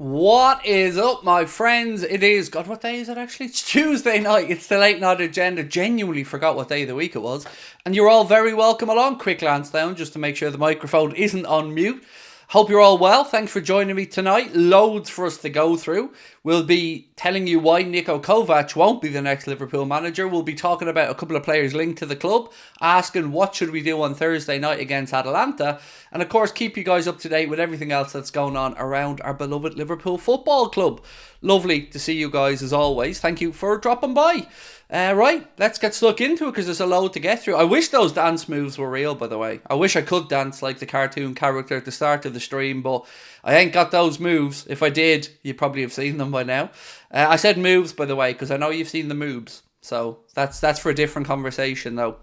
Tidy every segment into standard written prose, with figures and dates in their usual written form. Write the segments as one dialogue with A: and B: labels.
A: What is up, my friends? It is, God, what day is it actually? It's Tuesday night. It's the late night agenda. Genuinely forgot what day of the week it was. And you're all very welcome along. Quick glance down just to make sure the microphone isn't on mute. Hope you're all well. Thanks for joining me tonight. Loads for us to go through. We'll be telling you why Niko Kovac won't be the next Liverpool manager. We'll be talking about a couple of players linked to the club, asking what should we do on Thursday night against Atalanta, and of course keep you guys up to date with everything else that's going on around our beloved Liverpool Football Club. Lovely to see you guys as always. Thank you for dropping by. Right, let's get stuck into it because there's a load to get through. I wish those dance moves were real, by the way. I wish I could dance like the cartoon character at the start of the stream, but I ain't got those moves. If I did, you'd probably have seen them by now. I said moves, by the way, because I know you've seen the moves. So that's for a different conversation, though.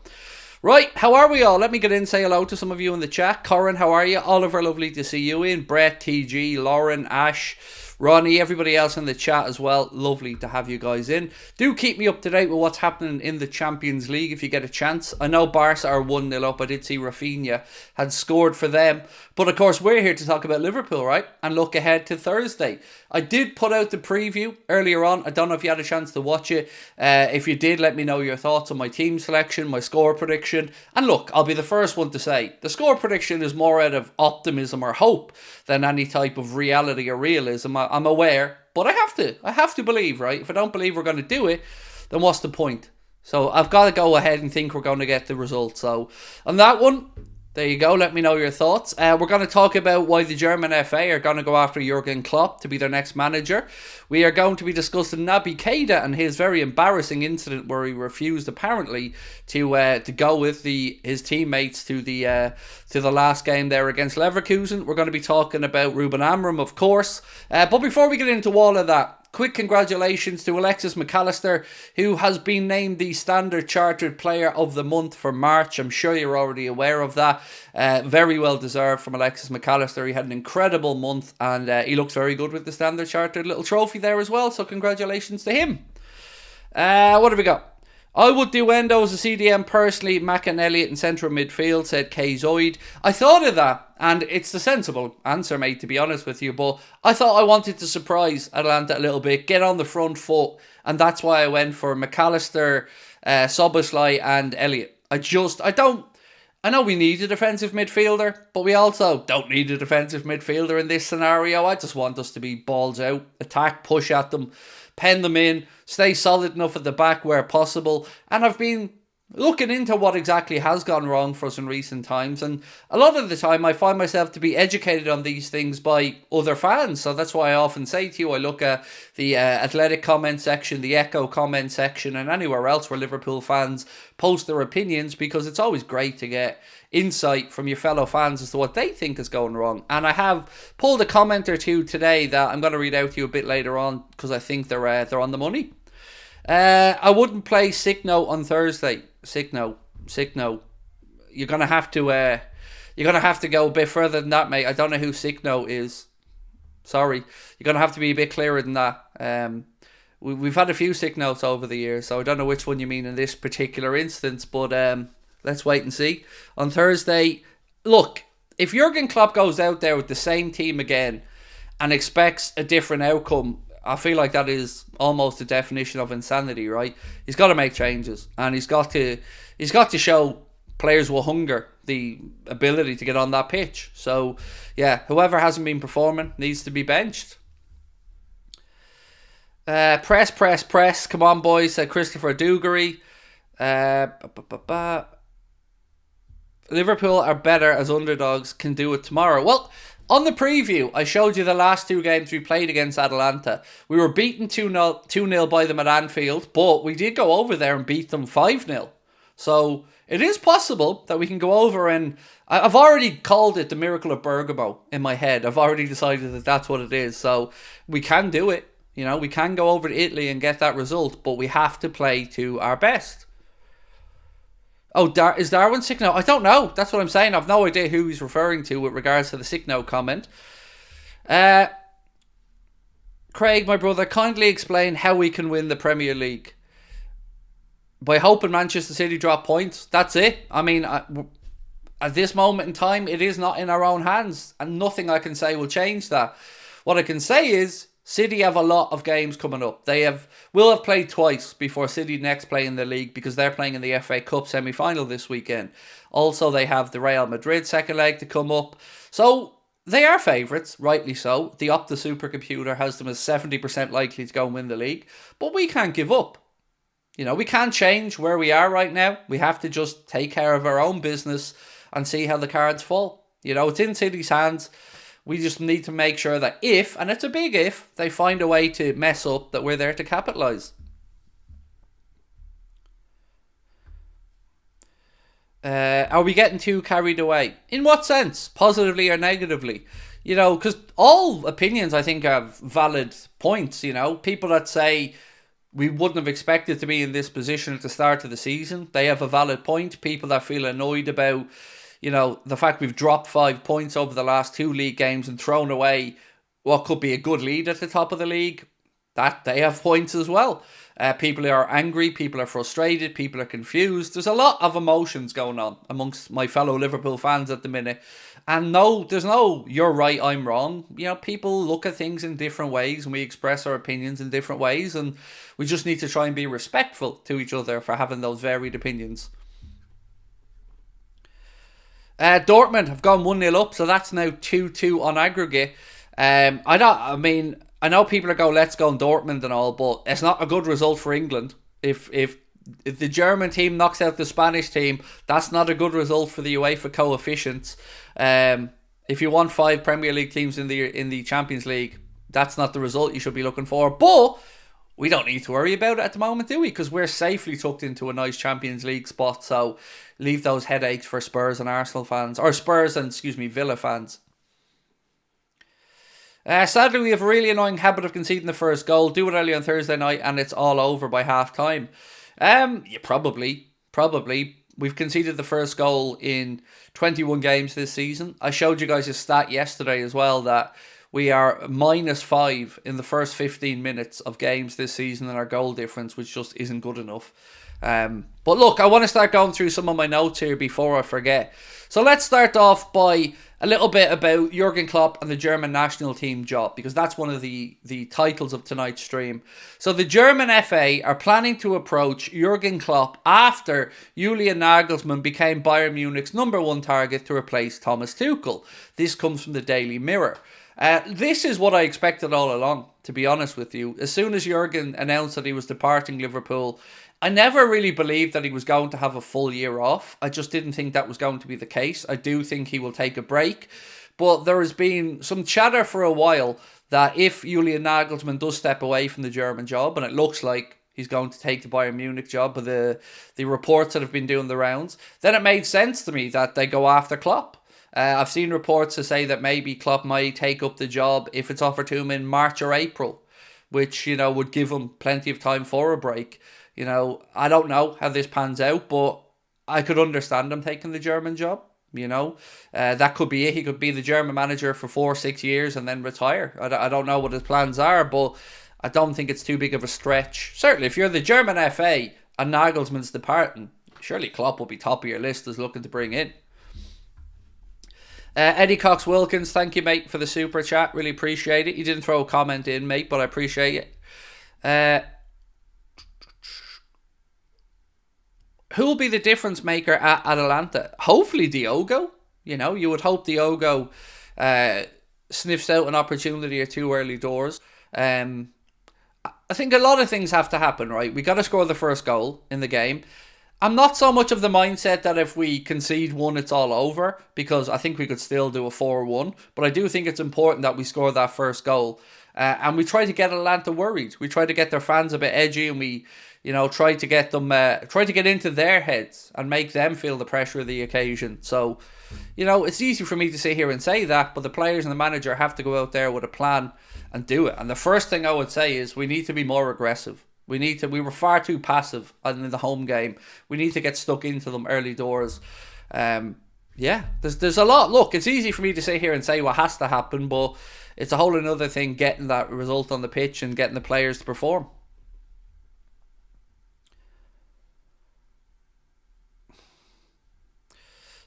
A: Right, how are we all? Let me get in, say hello to some of you in the chat. Corin, how are you? Oliver, lovely to see you in. Brett, TG, Lauren, Ash, Ronnie, everybody else in the chat as well. Lovely to have you guys in. Do keep me up to date with what's happening in the Champions League if you get a chance. I know Barca are 1-0 up. I did see Rafinha had scored for them. But of course, we're here to talk about Liverpool, right? And look ahead to Thursday. I did put out the preview earlier on. I don't know if you had a chance to watch it. If you did, let me know your thoughts on my team selection, my score prediction. And look, I'll be the first one to say, the score prediction is more out of optimism or hope than any type of reality or realism. I'm aware, but I have to believe, right? If I don't believe we're going to do it, then what's the point? So I've got to go ahead and think we're going to get the result. So on that one, there you go. Let me know your thoughts. We're going to talk about why the German FA are going to go after Jurgen Klopp to be their next manager. We are going to be discussing Naby Keita and his very embarrassing incident where he refused apparently to go with his teammates to the last game there against Leverkusen. We're going to be talking about Ruben Amorim, of course. But before we get into all of that, quick congratulations to Alexis McAllister, who has been named the Standard Chartered Player of the Month for March. I'm sure you're already aware of that. Very well deserved from Alexis McAllister. He had an incredible month and he looks very good with the Standard Chartered little trophy there as well. So congratulations to him. What have we got? I would do Endo as a CDM personally, Mac and Elliott in central midfield, said K Zoid. I thought of that, and it's the sensible answer, mate, to be honest with you, but I thought I wanted to surprise Atalanta a little bit, get on the front foot, and that's why I went for McAllister, Szoboszlai and Elliott. I know we need a defensive midfielder, but we also don't need a defensive midfielder in this scenario. I just want us to be balls out, attack, push at them, pen them in, stay solid enough at the back where possible. And I've been looking into what exactly has gone wrong for us in recent times, and a lot of the time I find myself to be educated on these things by other fans. So that's why I often say to you, I look at the Athletic comment section, the Echo comment section, and anywhere else where Liverpool fans post their opinions, because it's always great to get insight from your fellow fans as to what they think is going wrong. And I have pulled a comment or two today that I'm going to read out to you a bit later on, because I think they're on the money. I wouldn't play Signo on Thursday. Signo. You're gonna have to go a bit further than that, mate. I don't know who Signo is. Sorry, you're gonna have to be a bit clearer than that. We've had a few Signos over the years, so I don't know which one you mean in this particular instance. But let's wait and see on Thursday. Look, if Jurgen Klopp goes out there with the same team again and expects a different outcome, I feel like that is almost the definition of insanity, right? He's got to make changes, and he's got to show players with hunger the ability to get on that pitch. So, yeah, whoever hasn't been performing needs to be benched. Press. Come on, boys, said Christopher Dugarry. Liverpool are better as underdogs, can do it tomorrow. Well, on the preview, I showed you the last two games we played against Atalanta. We were beaten 2-0 by them at Anfield, but we did go over there and beat them 5-0. So it is possible that we can go over, and I've already called it the miracle of Bergamo in my head. I've already decided that that's what it is. So we can do it. You know, we can go over to Italy and get that result, but we have to play to our best. Oh, is Darwin Signo? I don't know. That's what I'm saying. I've no idea who he's referring to with regards to the Signo comment. Craig, my brother, kindly explain how we can win the Premier League. By hoping Manchester City drop points. That's it. I mean, at this moment in time, it is not in our own hands, and nothing I can say will change that. What I can say is City have a lot of games coming up. Will have played twice before City next play in the league because they're playing in the FA Cup semi-final this weekend. Also, they have the Real Madrid second leg to come up. So they are favourites, rightly so. The Opta supercomputer has them as 70% likely to go and win the league. But we can't give up. We can't change where we are right now. We have to just take care of our own business and see how the cards fall. It's in City's hands. We just need to make sure that if, and it's a big if, they find a way to mess up, that we're there to capitalise. Are we getting too carried away? In what sense? Positively or negatively? Because all opinions, I think, have valid points. People that say we wouldn't have expected to be in this position at the start of the season, they have a valid point. People that feel annoyed about the fact we've dropped 5 points over the last 2 league games and thrown away what could be a good lead at the top of the league, that they have points as well. People are angry, people are frustrated, people are confused. There's a lot of emotions going on amongst my fellow Liverpool fans at the minute. And no, there's no you're right, I'm wrong. People look at things in different ways and we express our opinions in different ways, and we just need to try and be respectful to each other for having those varied opinions. Dortmund have gone 1-0 up, so that's now 2-2 on aggregate. I know people are going, let's go on Dortmund and all, but it's not a good result for England. If the German team knocks out the Spanish team, that's not a good result for the UEFA coefficients. If you want 5 Premier League teams in the Champions League, that's not the result you should be looking for. But we don't need to worry about it at the moment, do we? Because we're safely tucked into a nice Champions League spot. So leave those headaches for Spurs and Arsenal fans. Or Spurs and, Villa fans. Sadly, we have a really annoying habit of conceding the first goal. Do it early on Thursday night and it's all over by half time. Yeah, probably. We've conceded the first goal in 21 games this season. I showed you guys a stat yesterday as well that we are -5 in the first 15 minutes of games this season in our goal difference, which just isn't good enough. But look, I want to start going through some of my notes here before I forget. So let's start off by a little bit about Jurgen Klopp and the German national team job, because that's one of the titles of tonight's stream. So the German FA are planning to approach Jurgen Klopp after Julian Nagelsmann became Bayern Munich's #1 target to replace Thomas Tuchel. This comes from the Daily Mirror. This is what I expected all along, to be honest with you. As soon as Jurgen announced that he was departing Liverpool, I never really believed that he was going to have a full year off. I just didn't think that was going to be the case. I do think he will take a break. But there has been some chatter for a while that if Julian Nagelsmann does step away from the German job, and it looks like he's going to take the Bayern Munich job, but the reports that have been doing the rounds, then it made sense to me that they go after Klopp. I've seen reports to say that maybe Klopp might take up the job if it's offered to him in March or April, which, would give him plenty of time for a break. I don't know how this pans out, but I could understand him taking the German job. That could be it. He could be the German manager for 4 or 6 years and then retire. I don't know what his plans are, but I don't think it's too big of a stretch. Certainly, if you're the German FA and Nagelsmann's departing, surely Klopp will be top of your list as looking to bring in. Eddie Cox Wilkins, thank you, mate, for the super chat. Really appreciate it. You didn't throw a comment in, mate, but I appreciate it. Who will be the difference maker at Atalanta? Hopefully Diogo. You would hope Diogo sniffs out an opportunity or 2 early doors. I think a lot of things have to happen, right? We got to score the first goal in the game. I'm not so much of the mindset that if we concede 1, it's all over, because I think we could still do a 4-1. But I do think it's important that we score that first goal. And we try to get Atalanta worried. We try to get their fans a bit edgy, and we, try to get them, try to get into their heads and make them feel the pressure of the occasion. So, it's easy for me to sit here and say that, but the players and the manager have to go out there with a plan and do it. And the first thing I would say is we need to be more aggressive. We were far too passive in the home game. We need to get stuck into them early doors. There's a lot. Look, it's easy for me to sit here and say what has to happen, but it's a whole another thing getting that result on the pitch and getting the players to perform.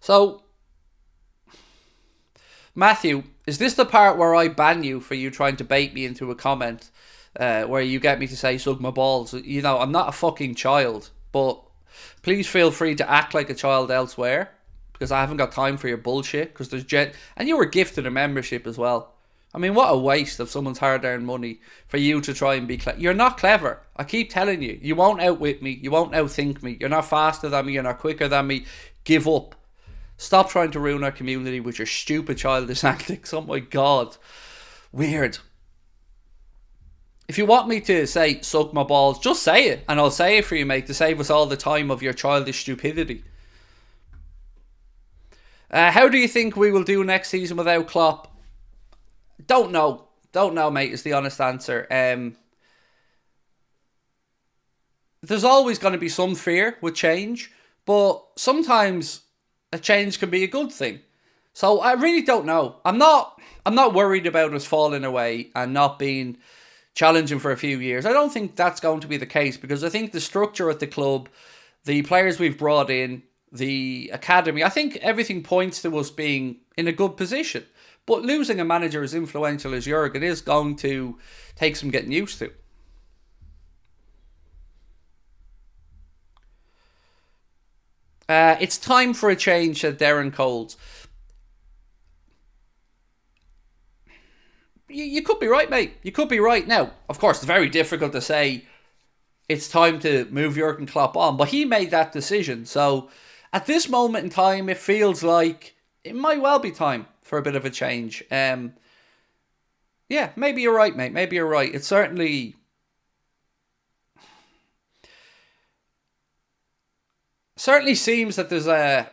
A: So, Matthew, is this the part where I ban you for you trying to bait me into a comment where you get me to say suck my balls? You know, I'm not a fucking child, but please feel free to act like a child elsewhere, because I haven't got time for your bullshit. Because there's and you were gifted a membership as well. I mean, what a waste of someone's hard-earned money for you to try and be clever. You're not clever. I keep telling you. You won't outwit me. You won't outthink me. You're not faster than me. You're not quicker than me. Give up. Stop trying to ruin our community with your stupid childish antics. Oh my God. Weird. If you want me to say suck my balls, just say it. And I'll say it for you, mate, to save us all the time of your childish stupidity. How do you think we will do next season without Klopp? Don't know. Don't know, mate, is the honest answer. There's always going to be some fear with change, but sometimes a change can be a good thing. So I really don't know. I'm not worried about us falling away and not being challenging for a few years. I don't think that's going to be the case, because I think the structure at the club, the players we've brought in, the academy, I think everything points to us being in a good position. But losing a manager as influential as Jurgen is going to take some getting used to. It's time for a change, said Darren Coles. You could be right, mate. You could be right. Now, of course, it's very difficult to say it's time to move Jurgen Klopp on, but he made that decision. So at this moment in time, it feels like it might well be time for a bit of a change. Yeah, maybe you're right, mate. Maybe you're right. It certainly seems that there's a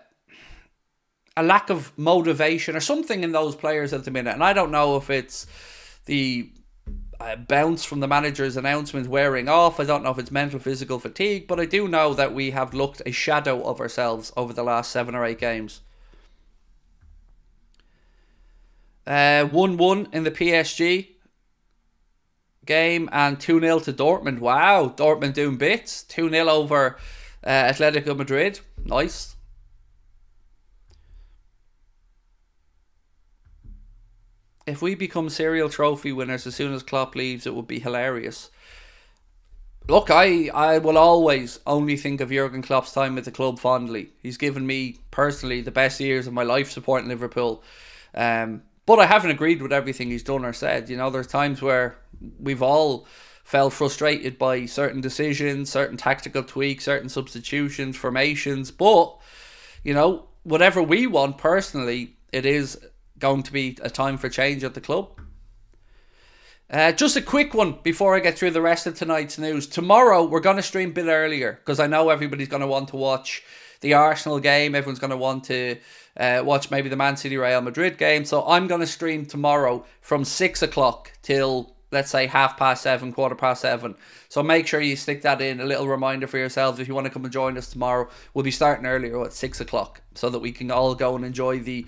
A: lack of motivation or something in those players at the minute. And I don't know if it's the bounce from the manager's announcement wearing off. I don't know if it's mental, physical fatigue. But I do know that we have looked a shadow of ourselves over the last 7 or 8 games. 1-1 in the PSG game and 2-0 to Dortmund. Wow, Dortmund doing bits. 2-0 over Atletico Madrid. Nice. If we become serial trophy winners as soon as Klopp leaves, it would be hilarious. Look, I will always only think of Jurgen Klopp's time at the club fondly. He's given me, personally, the best years of my life supporting Liverpool. But I haven't agreed with everything he's done or said. You know, there's times where we've all felt frustrated by certain decisions, certain tactical tweaks, certain substitutions, formations. But, you know, whatever we want personally, it is going to be a time for change at the club. Just a quick one before I get through the rest of tonight's news. Tomorrow, we're going to stream a bit earlier because I know everybody's going to want to watch the Arsenal game. Everyone's going to want to watch maybe the Man City Real Madrid game. So I'm going to stream tomorrow from 6 o'clock till, let's say, 7:30, 7:15. So make sure you stick that in, a little reminder for yourselves. If you want to come and join us tomorrow, we'll be starting earlier at 6 o'clock so that we can all go and enjoy the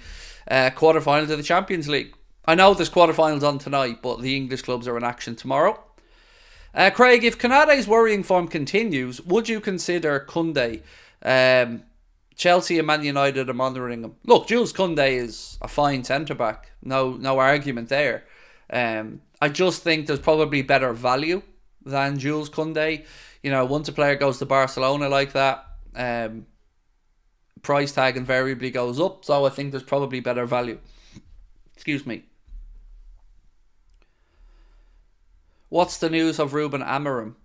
A: quarterfinals of the Champions League. I know there's quarterfinals on tonight, but the English clubs are in action tomorrow. Craig, if Konaté's worrying form continues, would you consider Koundé? Chelsea and Man United are monitoring him. Look, Jules Koundé is a fine centre-back. No argument there. I just think there's probably better value than Jules Koundé. You know, once a player goes to Barcelona like that, price tag invariably goes up. So I think there's probably better value. Excuse me. What's the news of Ruben Amorim?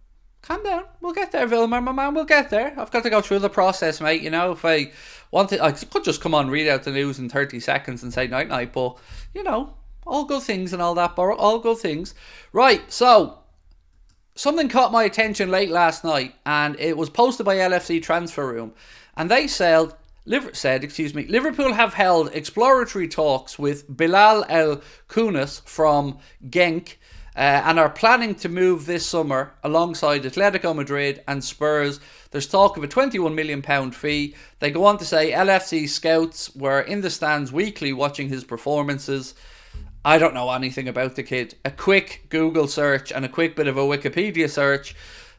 A: Calm down. We'll get there, Vilmer, my man. We'll get there. I've got to go through the process, mate. You know, if I wanted, I could just come on, read out the news in 30 seconds and say night-night. But, you know, all good things and all that, Borough. All good things. Right, so something caught my attention late last night, and it was posted by LFC Transfer Room. And they said, Liverpool have held exploratory talks with Bilal El Kounas from Genk, and are planning to move this summer alongside Atletico Madrid and Spurs. There's talk of a £21 million fee. They go on to say LFC scouts were in the stands weekly watching his performances. I don't know anything about the kid. A quick Google search and a quick bit of a Wikipedia search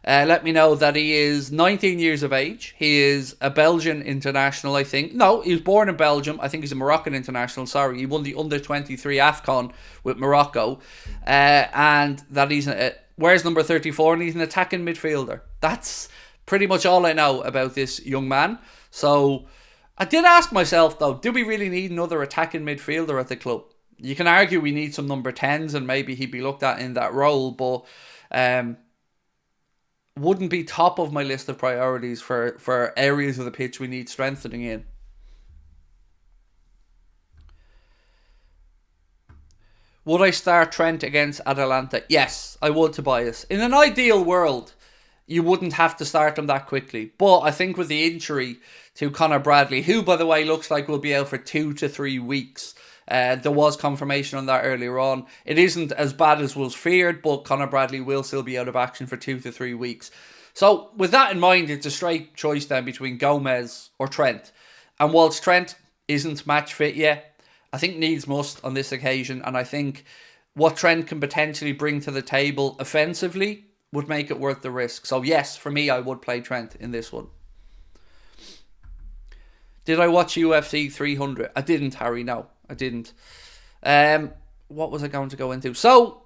A: Let me know that he is 19 years of age. He is a Belgian international, I think. No, he was born in Belgium. I think he's a Moroccan international. Sorry, he won the under-23 AFCON with Morocco. And that he's... wears number 34 and he's an attacking midfielder. That's pretty much all I know about this young man. So I did ask myself, though, do we really need another attacking midfielder at the club? You can argue we need some number 10s and maybe he'd be looked at in that role, but wouldn't be top of my list of priorities for areas of the pitch we need strengthening in. Would I start Trent against Atalanta? Yes, I would, Tobias. In an ideal world, you wouldn't have to start him that quickly. But I think with the injury to Conor Bradley, who, by the way, looks like will be out for 2 to 3 weeks, there was confirmation on that earlier on. It isn't as bad as was feared, but Conor Bradley will still be out of action for 2 to 3 weeks. So with that in mind, it's a straight choice then between Gomez or Trent. And whilst Trent isn't match fit yet, I think needs must on this occasion. And I think what Trent can potentially bring to the table offensively would make it worth the risk. So yes, for me, I would play Trent in this one. Did I watch UFC 300? I didn't, Harry, no. I didn't. What was I going to go into? So,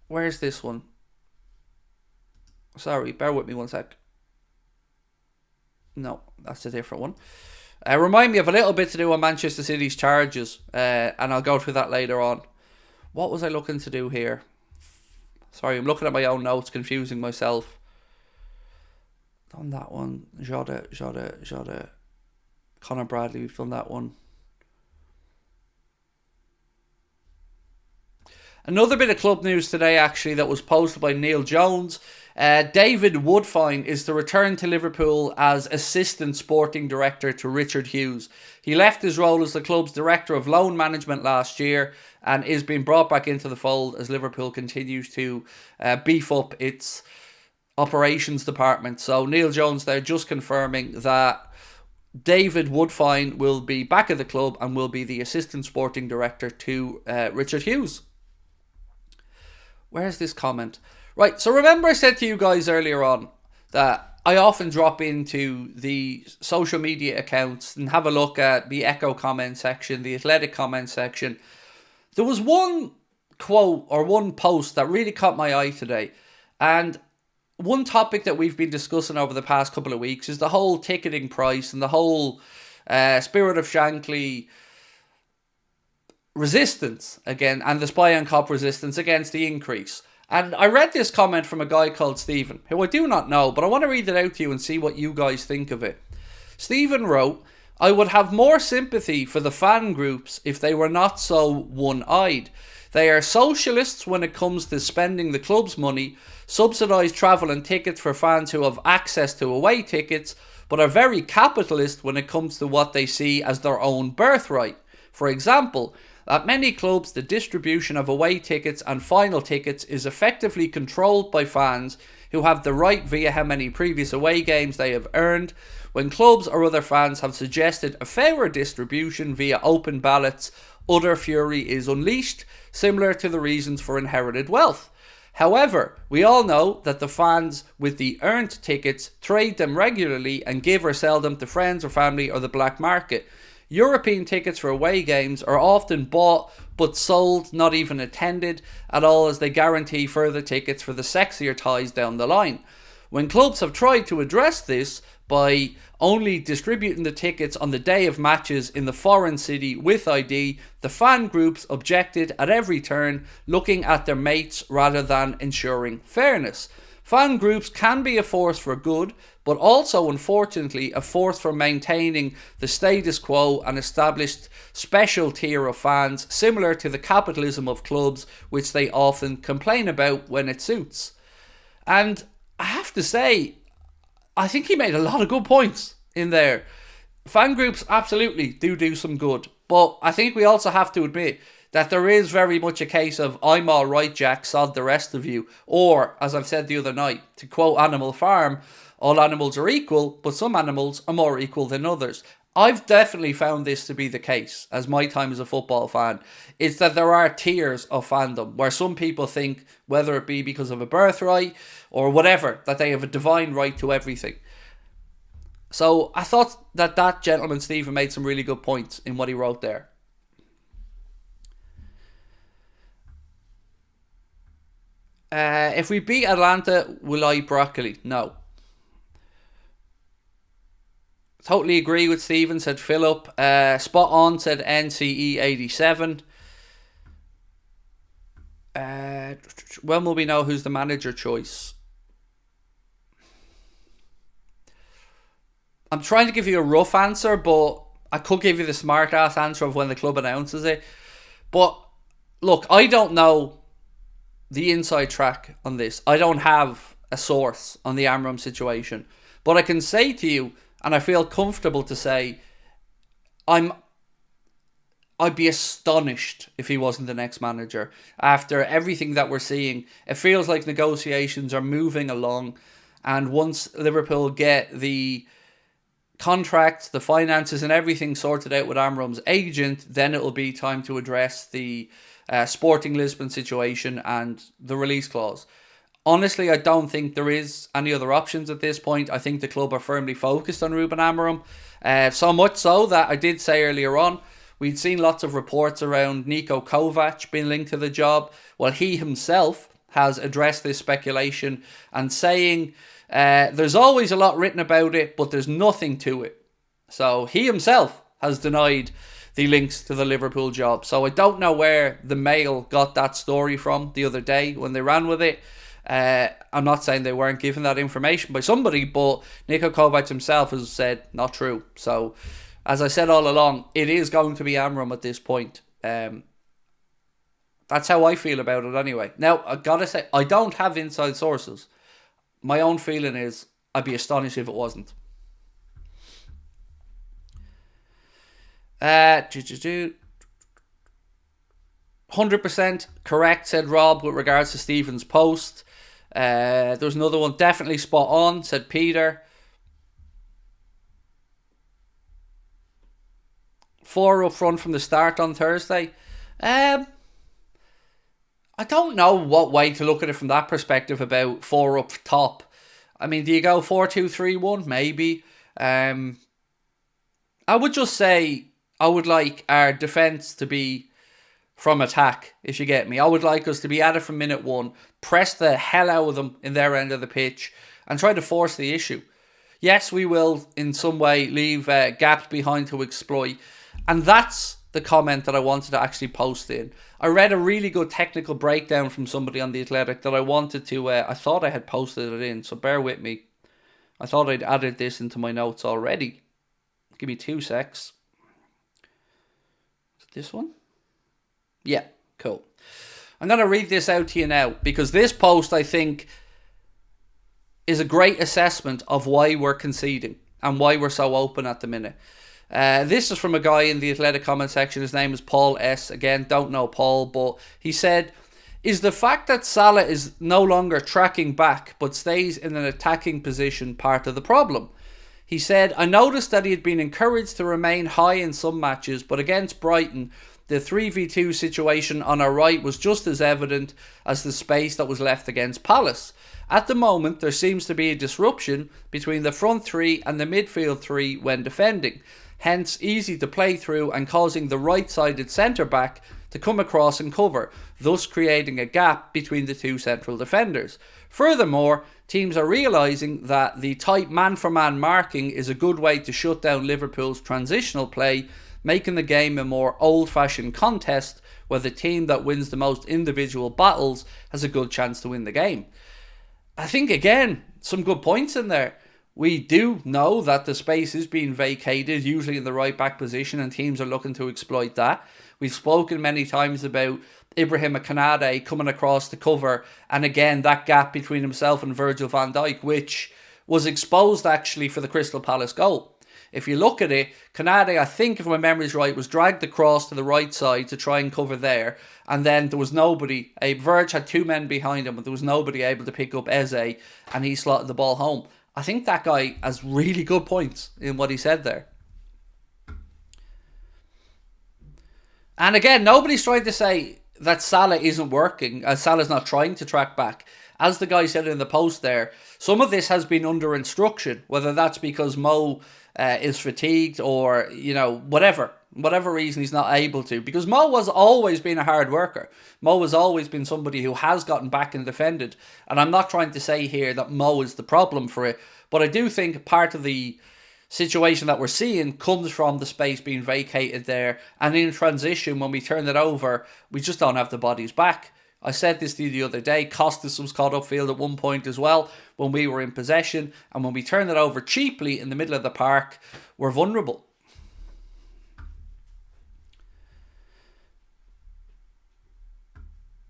A: where's this one? Sorry, bear with me one sec. No, that's a different one. Remind me of a little bit to do on Manchester City's charges, and I'll go through that later on. What was I looking to do here? Sorry, I'm looking at my own notes, confusing myself. Done that one. Jota. Conor Bradley, we've done that one. Another bit of club news today, actually, that was posted by Neil Jones. David Woodfine is to return to Liverpool as assistant sporting director to Richard Hughes. He left his role as the club's director of loan management last year and is being brought back into the fold as Liverpool continues to beef up its operations department. So Neil Jones there just confirming that David Woodfine will be back at the club and will be the assistant sporting director to Richard Hughes. Where's this comment? Right, so remember I said to you guys earlier on that I often drop into the social media accounts and have a look at the Echo comment section, the Athletic comment section. There was one quote or one post that really caught my eye today. And one topic that we've been discussing over the past couple of weeks is the whole ticketing price and the whole Spirit of Shankly resistance again, and the Spy and Cop resistance against the increase. And I read this comment from a guy called Stephen, who I do not know, but I want to read it out to you and see what you guys think of it. Stephen wrote, I would have more sympathy for the fan groups if they were not so one-eyed. They are socialists when it comes to spending the club's money, subsidise travel and tickets for fans who have access to away tickets, but are very capitalist when it comes to what they see as their own birthright. For example, at many clubs, the distribution of away tickets and final tickets is effectively controlled by fans who have the right via how many previous away games they have earned, when clubs or other fans have suggested a fairer distribution via open ballots. Utter fury is unleashed, similar to the reasons for inherited wealth. However, we all know that the fans with the earned tickets trade them regularly and give or sell them to friends or family or the black market. European tickets for away games are often bought but sold, not even attended at all, as they guarantee further tickets for the sexier ties down the line. When clubs have tried to address this by only distributing the tickets on the day of matches in the foreign city with ID, the fan groups objected at every turn, looking at their mates rather than ensuring fairness. Fan groups can be a force for good, but also, unfortunately, a force for maintaining the status quo and established special tier of fans, similar to the capitalism of clubs, which they often complain about when it suits. And I have to say, I think he made a lot of good points in there. Fan groups absolutely do some good, but I think we also have to admit that there is very much a case of I'm all right, Jack, sod the rest of you. Or, as I've said the other night, to quote Animal Farm, all animals are equal, but some animals are more equal than others. I've definitely found this to be the case, as my time as a football fan, is that there are tiers of fandom where some people think, whether it be because of a birthright or whatever, that they have a divine right to everything. So I thought that gentleman, Stephen, made some really good points in what he wrote there. If we beat Atalanta, will I eat broccoli? No. Totally agree with Stephen, said Philip. Spot on, said NCE87. When will we know who's the manager choice? I'm trying to give you a rough answer, but I could give you the smart ass answer of when the club announces it. But look, I don't know the inside track on this. I don't have a source on the Amorim situation. But I can say to you, and I feel comfortable to say, I'd be astonished if he wasn't the next manager. After everything that we're seeing, it feels like negotiations are moving along. And once Liverpool get the contracts, the finances and everything sorted out with Amorim's agent, then it'll be time to address the Sporting Lisbon situation and the release clause. Honestly, I don't think there is any other options at this point. I think the club are firmly focused on Ruben Amorim. So much so that I did say earlier on, we'd seen lots of reports around Niko Kovac being linked to the job. Well, he himself has addressed this speculation and saying there's always a lot written about it, but there's nothing to it. So he himself has denied the links to the Liverpool job. So I don't know where the Mail got that story from the other day when they ran with it. I'm not saying they weren't given that information by somebody, but Niko Kovac himself has said not true. So, as I said all along, it is going to be Amorim at this point. That's how I feel about it anyway. Now, I gotta say, I don't have inside sources. My own feeling is I'd be astonished if it wasn't. 100% correct, said Rob, with regards to Stephen's post. There's another one, definitely spot on, said Peter. 4 up front from the start on Thursday. I don't know what way to look at it from that perspective about 4 up top. I mean, do you go 4-2-3-1? Maybe. I would just say I would like our defence to be from attack, if you get me. I would like us to be at it from minute 1, press the hell out of them in their end of the pitch, and try to force the issue. Yes, we will in some way leave gaps behind to exploit, and that's the comment that I wanted to actually post in. I read a really good technical breakdown from somebody on The Athletic that I wanted to, I thought I had posted it in, so bear with me. I thought I'd added this into my notes already. Give me 2 secs. Is it this one? Yeah, cool. I'm going to read this out to you now, because this post, I think, is a great assessment of why we're conceding and why we're so open at the minute. This is from a guy in the Athletic comment section. His name is Paul S. Again, don't know Paul, but he said, is the fact that Salah is no longer tracking back but stays in an attacking position part of the problem? He said, I noticed that he had been encouraged to remain high in some matches, but against Brighton, the 3v2 situation on our right was just as evident as the space that was left against Palace. At the moment, there seems to be a disruption between the front 3 and the midfield 3 when defending, hence easy to play through and causing the right-sided centre-back to come across and cover, thus creating a gap between the 2 central defenders. Furthermore, teams are realising that the tight man-for-man marking is a good way to shut down Liverpool's transitional play, making the game a more old-fashioned contest where the team that wins the most individual battles has a good chance to win the game. I think, again, some good points in there. We do know that the space is being vacated, usually in the right-back position, and teams are looking to exploit that. We've spoken many times about Ibrahim Konate coming across to cover, and again, that gap between himself and Virgil van Dijk, which was exposed actually for the Crystal Palace goal. If you look at it, Konate, I think if my memory's right, was dragged across to the right side to try and cover there, and then there was nobody. Virg had 2 men behind him, but there was nobody able to pick up Eze, and he slotted the ball home. I think that guy has really good points in what he said there. And again, nobody's trying to say that Salah isn't working, as Salah's not trying to track back. As the guy said in the post there, some of this has been under instruction, whether that's because Mo is fatigued or, whatever reason he's not able to. Because Mo has always been a hard worker. Mo has always been somebody who has gotten back and defended. And I'm not trying to say here that Mo is the problem for it, but I do think part of the situation that we're seeing comes from the space being vacated there, and in transition, when we turn it over, we just don't have the bodies back. I said this to you the other day, Costas was caught upfield at one point as well when we were in possession, and when we turn it over cheaply in the middle of the park, we're vulnerable.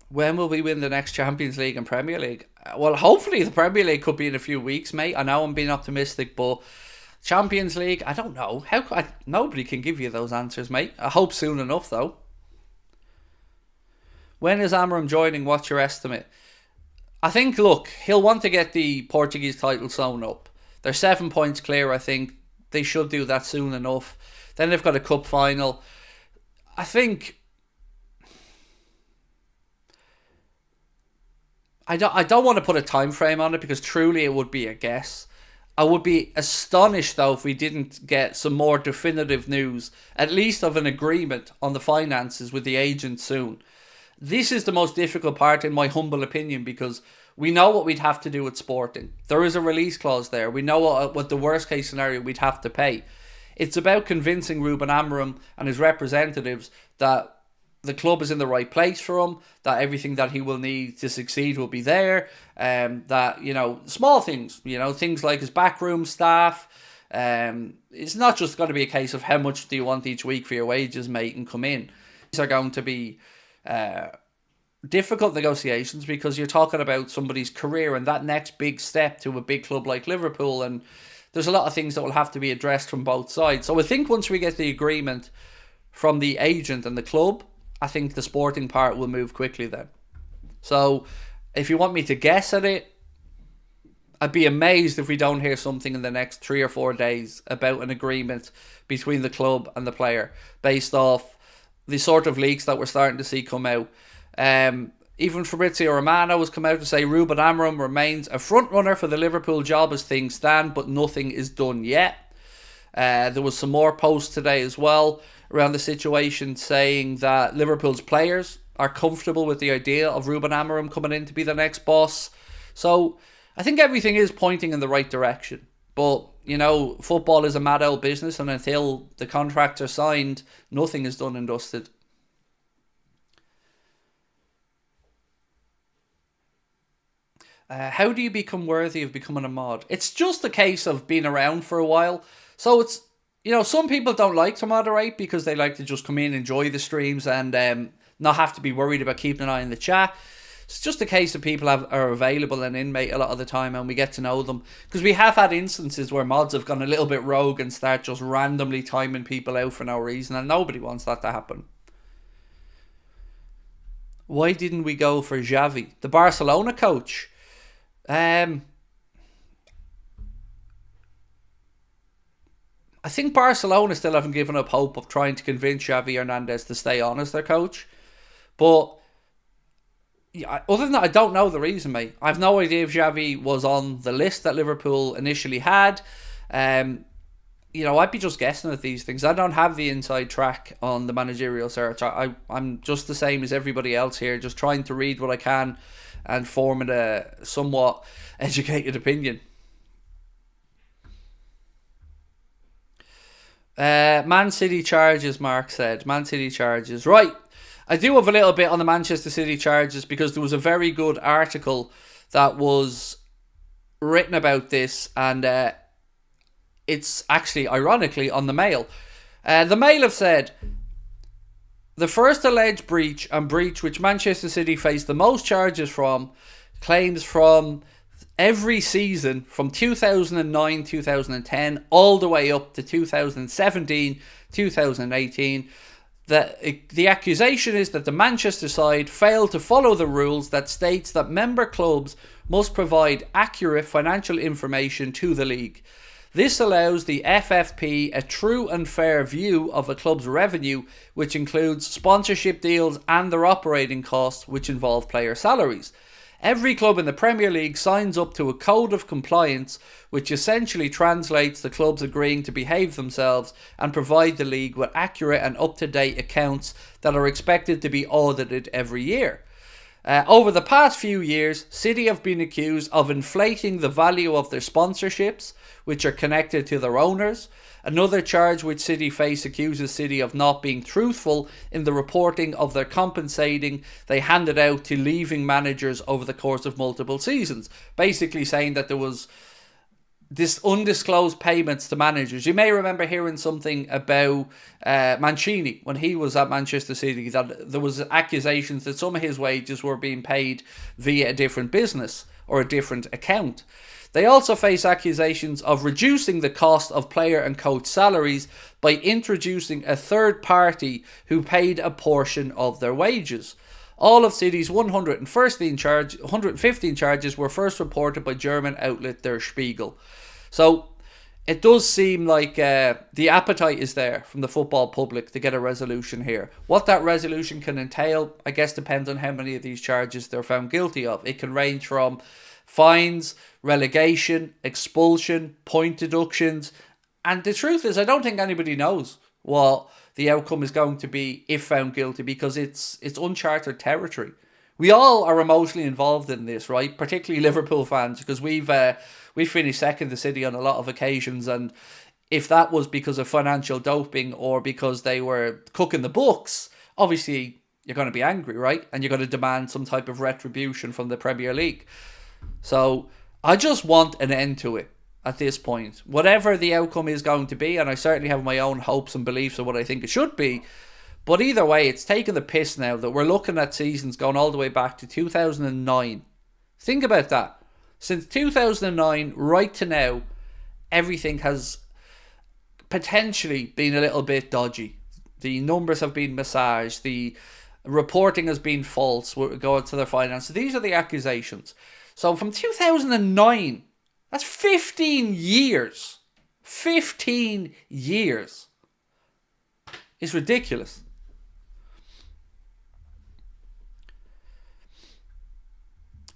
A: When will we win the next Champions League and Premier League? Well, hopefully the Premier League could be in a few weeks, mate. I know I'm being optimistic, but Champions League, I don't know. Nobody can give you those answers, mate. I hope soon enough, though. When is Amorim joining? What's your estimate? I think, look, he'll want to get the Portuguese title sewn up. They're 7 points clear, I think. They should do that soon enough. Then they've got a cup final. I think... I don't want to put a time frame on it because truly it would be a guess. I would be astonished, though, if we didn't get some more definitive news, at least of an agreement on the finances with the agent soon. This is the most difficult part, in my humble opinion, because we know what we'd have to do with Sporting. There is a release clause there. We know what the worst case scenario we'd have to pay. It's about convincing Ruben Amorim and his representatives that the club is in the right place for him, that everything that he will need to succeed will be there, that, small things, things like his backroom staff. It's not just going to be a case of how much do you want each week for your wages, mate, and come in. These are going to be difficult negotiations because you're talking about somebody's career and that next big step to a big club like Liverpool, and there's a lot of things that will have to be addressed from both sides. So I think once we get the agreement from the agent and the club, I think the Sporting part will move quickly then. So if you want me to guess at it, I'd be amazed if we don't hear something in the next 3 or 4 days about an agreement between the club and the player based off the sort of leaks that we're starting to see come out. Even Fabrizio Romano has come out to say Ruben Amorim remains a front runner for the Liverpool job as things stand, but nothing is done yet. There was some more posts today as well around the situation saying that Liverpool's players are comfortable with the idea of Ruben Amorim coming in to be the next boss. So I think everything is pointing in the right direction. But, football is a mad old business, and until the contracts are signed, nothing is done and dusted. How do you become worthy of becoming a mod? It's just a case of being around for a while. So it's, some people don't like to moderate because they like to just come in, enjoy the streams, and not have to be worried about keeping an eye on the chat. It's just a case of people are available and inmate a lot of the time, and we get to know them. Because we have had instances where mods have gone a little bit rogue and start just randomly timing people out for no reason, and nobody wants that to happen. Why didn't we go for Xavi, the Barcelona coach? I think Barcelona still haven't given up hope of trying to convince Xavi Hernandez to stay on as their coach. But yeah, other than that, I don't know the reason, mate. I have no idea if Xavi was on the list that Liverpool initially had. I'd be just guessing at these things. I don't have the inside track on the managerial search. I'm just the same as everybody else here, just trying to read what I can and form a somewhat educated opinion. Man City charges, Mark said. Man City charges. Right. I do have a little bit on the Manchester City charges because there was a very good article that was written about this, and it's actually, ironically, on the Mail. The Mail have said, the first alleged breach which Manchester City faced the most charges from, claims from every season from 2009, 2010, all the way up to 2017, 2018. The accusation is that the Manchester side failed to follow the rules that states that member clubs must provide accurate financial information to the league. This allows the FFP a true and fair view of a club's revenue, which includes sponsorship deals and their operating costs, which involve player salaries. Every club in the Premier League signs up to a code of compliance, which essentially translates the clubs agreeing to behave themselves and provide the league with accurate and up-to-date accounts that are expected to be audited every year. Over the past few years, City have been accused of inflating the value of their sponsorships, which are connected to their owners. Another charge which City face accuses City of not being truthful in the reporting of their compensating they handed out to leaving managers over the course of multiple seasons. Basically saying that there was this undisclosed payments to managers. You may remember hearing something about Mancini when he was at Manchester City, that there was accusations that some of his wages were being paid via a different business or a different account. They also face accusations of reducing the cost of player and coach salaries by introducing a third party who paid a portion of their wages. All of City's 115 charges were first reported by German outlet Der Spiegel. So it does seem like the appetite is there from the football public to get a resolution here. What that resolution can entail, I guess, depends on how many of these charges they're found guilty of. It can range from fines, relegation, expulsion, point deductions. And the truth is, I don't think anybody knows what the outcome is going to be if found guilty, because it's uncharted territory. We all are emotionally involved in this, right? Particularly Liverpool fans, because we finished second to City on a lot of occasions, and if that was because of financial doping or because they were cooking the books, obviously you're going to be angry, right? And you're going to demand some type of retribution from the Premier League. So I just want an end to it at this point. Whatever the outcome is going to be, and I certainly have my own hopes and beliefs of what I think it should be, but either way, it's taken the piss now that we're looking at seasons going all the way back to 2009. Think about that. Since 2009 right to now, everything has potentially been a little bit dodgy. The numbers have been massaged. The reporting has been false with regard to their finances. These are the accusations. So from 2009, that's 15 years. 15 years. It's ridiculous.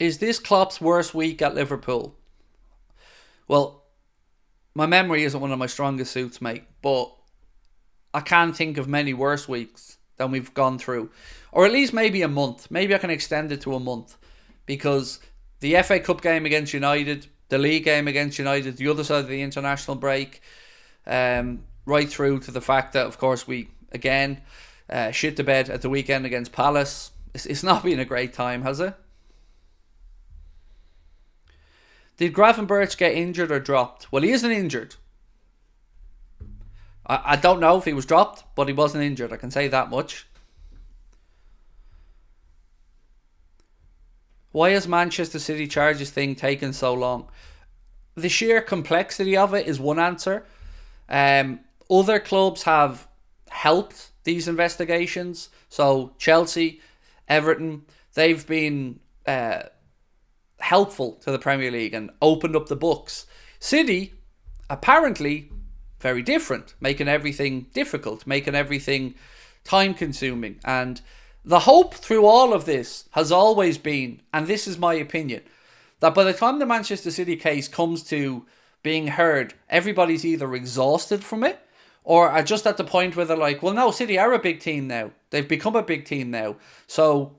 A: Is this Klopp's worst week at Liverpool? Well, my memory isn't one of my strongest suits, mate, but I can't think of many worse weeks than we've gone through. Or at least maybe a month. Maybe I can extend it to a month. Because the FA Cup game against United, the league game against United, the other side of the international break, right through to the fact that, of course, we, again, shit the bed at the weekend against Palace. It's not been a great time, has it? Did Gravenberch get injured or dropped? Well, he isn't injured. I don't know if he was dropped, but he wasn't injured. I can say that much. Why has Manchester City charges thing taken so long? The sheer complexity of it is one answer. Other clubs have helped these investigations. So Chelsea, Everton, they've been helpful to the Premier League and opened up the books. City, apparently, very different, making everything difficult, making everything time-consuming. And the hope through all of this has always been, and this is my opinion, that by the time the Manchester City case comes to being heard, everybody's either exhausted from it or are just at the point where they're like, well, no, City are a big team now. They've become a big team now. So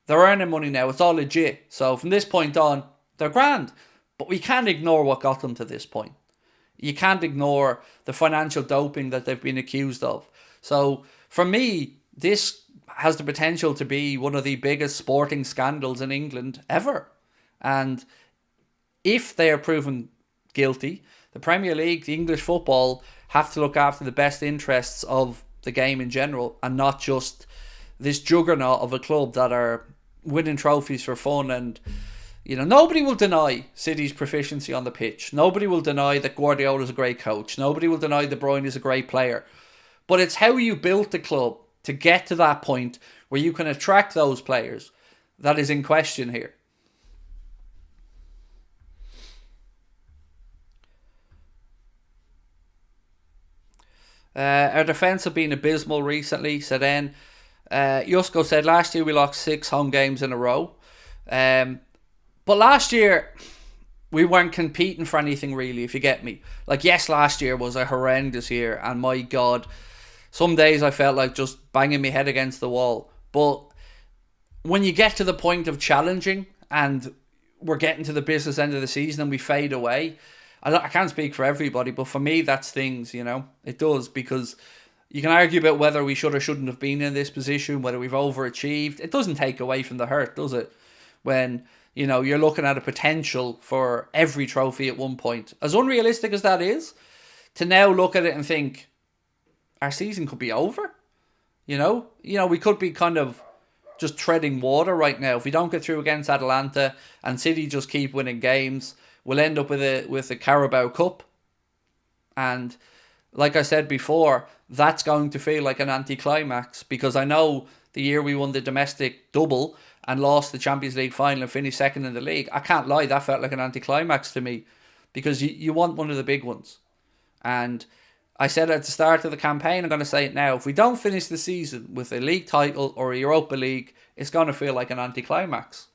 A: they're earning money now. It's all legit. So from this point on, they're grand. But we can't ignore what got them to this point. You can't ignore the financial doping that they've been accused of. So for me, this has the potential to be one of the biggest sporting scandals in England ever. And if they are proven guilty, the Premier League, the English football, have to look after the best interests of the game in general and not just this juggernaut of a club that are winning trophies for fun. And, you know, nobody will deny City's proficiency on the pitch. Nobody will deny that Guardiola is a great coach. Nobody will deny De Bruyne is a great player. But it's how you built the club to get to that point where you can attract those players that is in question here. Our defence have been abysmal recently. So then, Yusko said last year we lost 6 home games in a row. But last year, we weren't competing for anything really, if you get me. Like, yes, last year was a horrendous year, and my God, some days I felt like just banging my head against the wall. But when you get to the point of challenging, and we're getting to the business end of the season and we fade away, I can't speak for everybody, but for me, that stings, you know. It does, because you can argue about whether we should or shouldn't have been in this position, whether we've overachieved. It doesn't take away from the hurt, does it? When, you know, you're looking at a potential for every trophy at one point. As unrealistic as that is, to now look at it and think, our season could be over. You know, we could be kind of just treading water right now. If we don't get through against Atalanta and City just keep winning games, we'll end up with a Carabao Cup. And like I said before, that's going to feel like an anticlimax, because I know the year we won the domestic double and lost the Champions League final and finished second in the league, I can't lie, that felt like an anticlimax to me, because you want one of the big ones. And I said at the start of the campaign, I'm going to say it now, if we don't finish the season with a league title or a Europa League, it's going to feel like an anticlimax.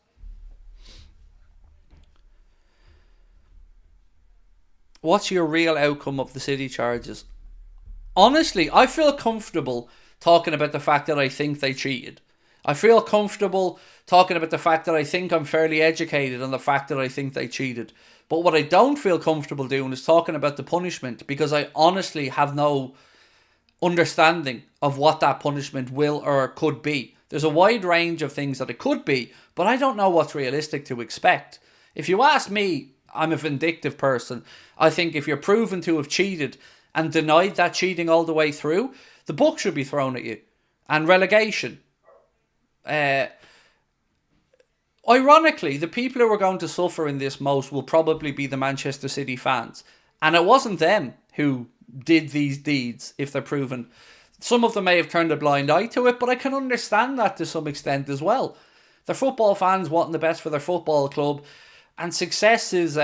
A: What's your real outcome of the City charges? Honestly, I feel comfortable talking about the fact that I think they cheated. I feel comfortable talking about the fact that I think I'm fairly educated on the fact that I think they cheated. But what I don't feel comfortable doing is talking about the punishment, because I honestly have no understanding of what that punishment will or could be. There's a wide range of things that it could be, but I don't know what's realistic to expect. If you ask me, I'm a vindictive person. I think if you're proven to have cheated and denied that cheating all the way through, the book should be thrown at you. And relegation. Ironically, the people who are going to suffer in this most will probably be the Manchester City fans. And it wasn't them who did these deeds, if they're proven. Some of them may have turned a blind eye to it, but I can understand that to some extent as well. They're football fans wanting the best for their football club, and success is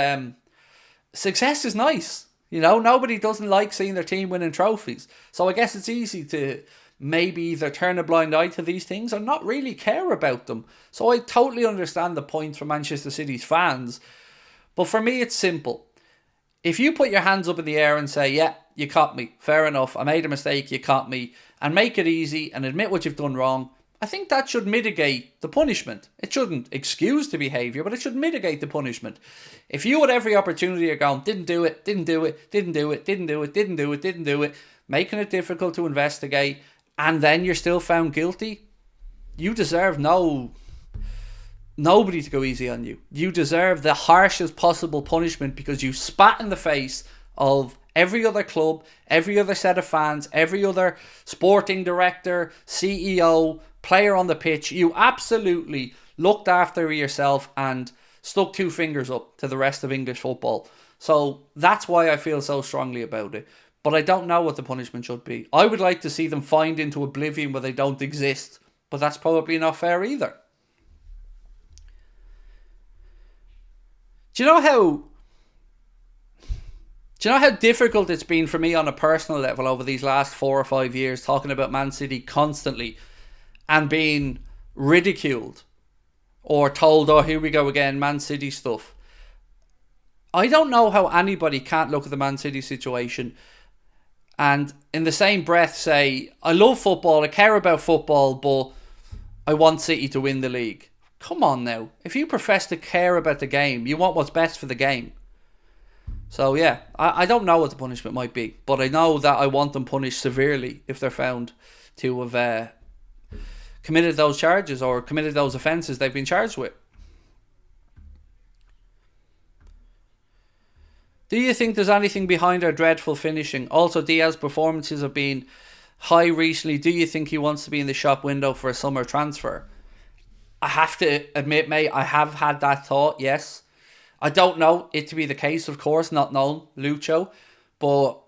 A: nice. You know, nobody doesn't like seeing their team winning trophies. So I guess it's easy to maybe either turn a blind eye to these things or not really care about them. So I totally understand the point for Manchester City's fans. But for me, it's simple. If you put your hands up in the air and say, yeah, you caught me, fair enough, I made a mistake, you caught me, and make it easy and admit what you've done wrong, I think that should mitigate the punishment. It shouldn't excuse the behaviour, but it should mitigate the punishment. If you had every opportunity are going, didn't do it, making it difficult to investigate, and then you're still found guilty, you deserve nobody to go easy on you. You deserve the harshest possible punishment, because you spat in the face of every other club, every other set of fans, every other sporting director, CEO, player on the pitch. You absolutely looked after yourself and stuck 2 fingers up to the rest of English football. So that's why I feel so strongly about it. But I don't know what the punishment should be. I would like to see them fined into oblivion where they don't exist. But that's probably not fair either. Do you know how difficult it's been for me on a personal level over these last 4 or 5 years, talking about Man City constantly and being ridiculed or told, oh, here we go again, Man City stuff. I don't know how anybody can't look at the Man City situation and in the same breath say, I love football, I care about football, but I want City to win the league. Come on now. If you profess to care about the game, you want what's best for the game. So yeah, I don't know what the punishment might be, but I know that I want them punished severely if they're found to have committed those charges or committed those offences they've been charged with. Do you think there's anything behind our dreadful finishing? Also, Diaz's performances have been high recently. Do you think he wants to be in the shop window for a summer transfer? I have to admit, mate, I have had that thought, yes. I don't know it to be the case, of course, not knowing Lucho, but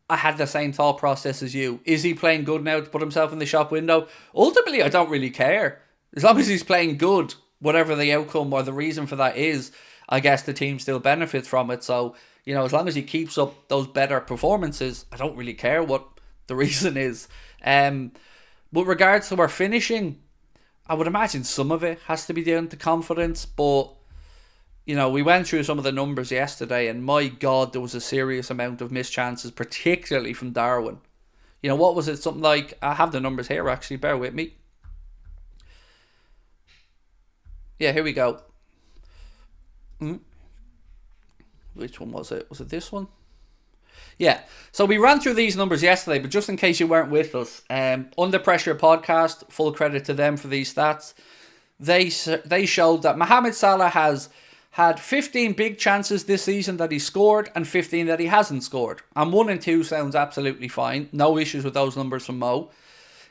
A: I had the same thought process as you. Is he playing good now to put himself in the shop window? Ultimately, I don't really care. As long as he's playing good, whatever the outcome or the reason for that is, I guess the team still benefits from it. So, You know, as long as he keeps up those better performances, I don't really care what the reason is. With regards to our finishing, I would imagine some of it has to be down to confidence, but you know, we went through some of the numbers yesterday, and my God, there was a serious amount of missed chances, particularly from Darwin. You know, what was it? Something like, I have the numbers here actually, bear with me. Yeah, here we go. Which one was it? Was it this one? Yeah, so we ran through these numbers yesterday, but just in case you weren't with us, Under Pressure podcast, full credit to them for these stats. They showed that Mohamed Salah has had 15 big chances this season that he scored and 15 that he hasn't scored. And 1 and 2 sounds absolutely fine. No issues with those numbers from Mo.